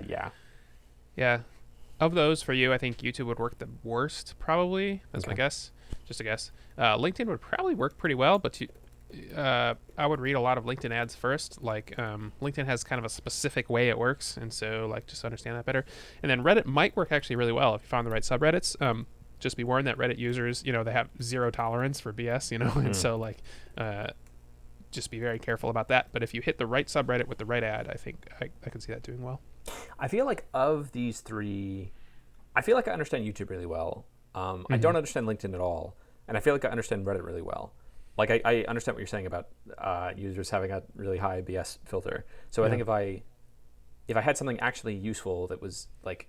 yeah. Yeah. Of those for you, I think YouTube would work the worst, probably. That's my Okay. guess. Just a guess. LinkedIn would probably work pretty well, but I would read a lot of LinkedIn ads first. Like LinkedIn has kind of a specific way it works, and so like just understand that better. And then Reddit might work actually really well if you found the right subreddits. Just be warned that Reddit users, they have zero tolerance for BS, and so like just be very careful about that. But if you hit the right subreddit with the right ad, I think I can see that doing well. I feel like of these three, I feel like I understand YouTube really well. I don't understand LinkedIn at all, and I feel like I understand Reddit really well. Like I understand what you're saying about users having a really high BS filter. So I think if I had something actually useful that was like,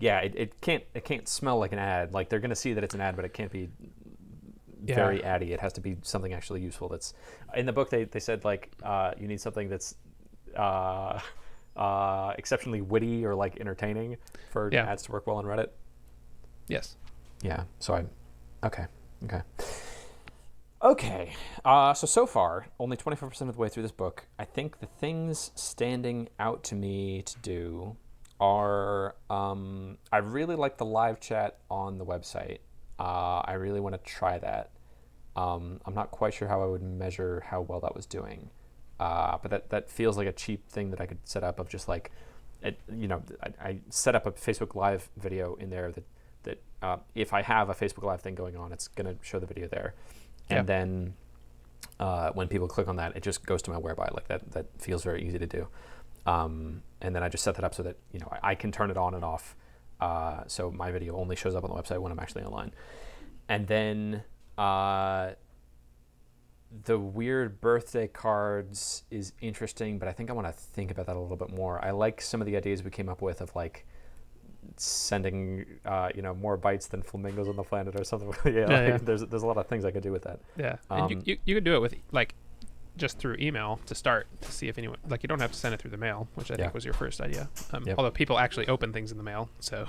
it can't smell like an ad. Like they're gonna see that it's an ad, but it can't be very addy. It has to be something actually useful. That's in the book. They said like you need something that's exceptionally witty or like entertaining for ads to work well on Reddit. Yes. Yeah. So okay. So far, only 24% of the way through this book. I think the things standing out to me to do are I really like the live chat on the website. I really want to try that. I'm not quite sure how I would measure how well that was doing. But that feels like a cheap thing that I could set up of just like, I set up a Facebook Live video in there that if I have a Facebook Live thing going on, it's going to show the video there. And then when people click on that, it just goes to my whereby. Like that feels very easy to do. And then I just set that up so that, I can turn it on and off. So my video only shows up on the website when I'm actually online. And then the weird birthday cards is interesting, but I think I want to think about that a little bit more. I like some of the ideas we came up with of like sending more bytes than flamingos on the planet or something. There's a lot of things I could do with that. And you could do it with like just through email to start to see if anyone, like, you don't have to send it through the mail, which I think was your first idea. Although people actually open things in the mail, so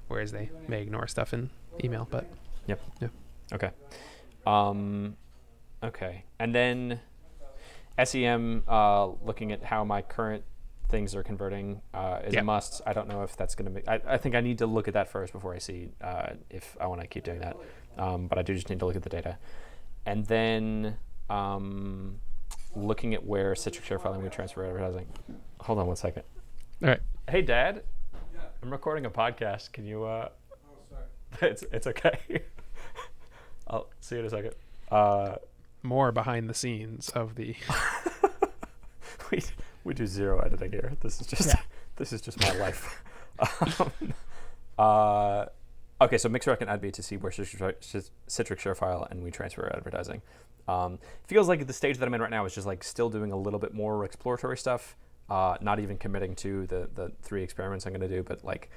whereas they may ignore stuff in email, but okay. Okay, and then SEM, looking at how my current things are converting is a must. I don't know if that's going to be... I think I need to look at that first before I see if I want to keep doing that. But I do just need to look at the data. And then looking at where Citrix Share Filing would transfer advertising. Hold on one second. All right. Hey, Dad. Yeah. I'm recording a podcast. Can you... Oh, sorry. It's okay. I'll see you in a second. More behind the scenes of the... we do zero editing here. This is just my life. Okay, so Mixer can add B2C where Citrix Share File and we transfer advertising. Feels like the stage that I'm in right now is just like still doing a little bit more exploratory stuff. Not even committing to the 3 experiments I'm going to do, but like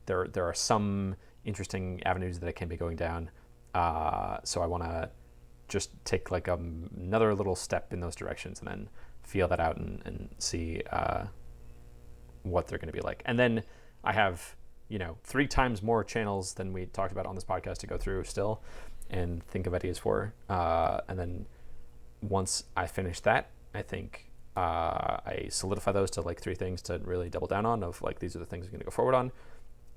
there are some interesting avenues that I can be going down. So I want to just take like another little step in those directions and then feel that out and see what they're going to be like. And then I have 3 times more channels than we talked about on this podcast to go through still and think of ideas for. And then once I finish that, I think I solidify those to like 3 things to really double down on of like, these are the things I'm going to go forward on.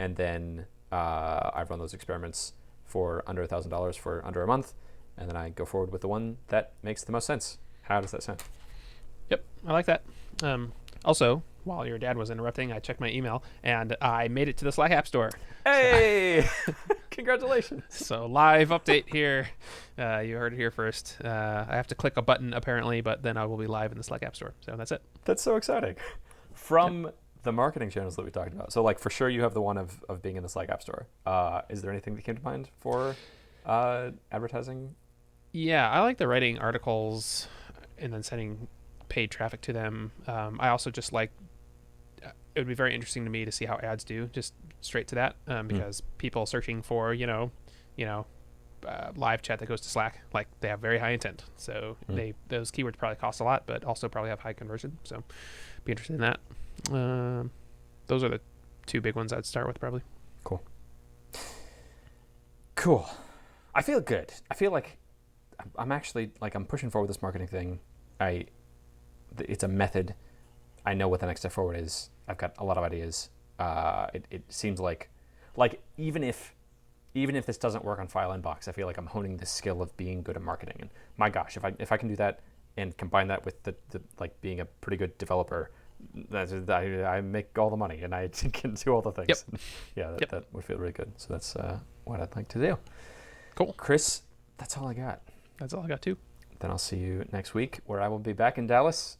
And then I run those experiments for under $1,000 for under a month. And then I go forward with the one that makes the most sense. How does that sound? Yep, I like that. Also, while your dad was interrupting, I checked my email, and I made it to the Slack App Store. Hey! Congratulations. So live update here. You heard it here first. I have to click a button, apparently, but then I will be live in the Slack App Store. So that's it. That's so exciting. From the marketing channels that we talked about. So like for sure you have the one of being in the Slack App Store. Is there anything that came to mind for advertising? Yeah, I like the writing articles and then sending paid traffic to them. I also just like, it would be very interesting to me to see how ads do, just straight to that, because people searching for, live chat that goes to Slack, like they have very high intent. So those keywords probably cost a lot, but also probably have high conversion. So be interested in that. Those are the 2 big ones I'd start with probably. Cool. I feel good. I feel like I'm actually like, I'm pushing forward this marketing thing. It's a method. I know what the next step forward is. I've got a lot of ideas. It seems like even if this doesn't work on FileInbox, I feel like I'm honing the skill of being good at marketing. And my gosh, if I can do that and combine that with the like being a pretty good developer, I make all the money and I can do all the things. Yep. Yeah, that would feel really good. So that's what I'd like to do. Cool. Chris, that's all I got. That's all I got too. Then I'll see you next week, where I will be back in Dallas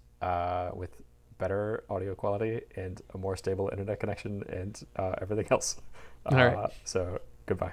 with better audio quality and a more stable internet connection and everything else. All right. So goodbye.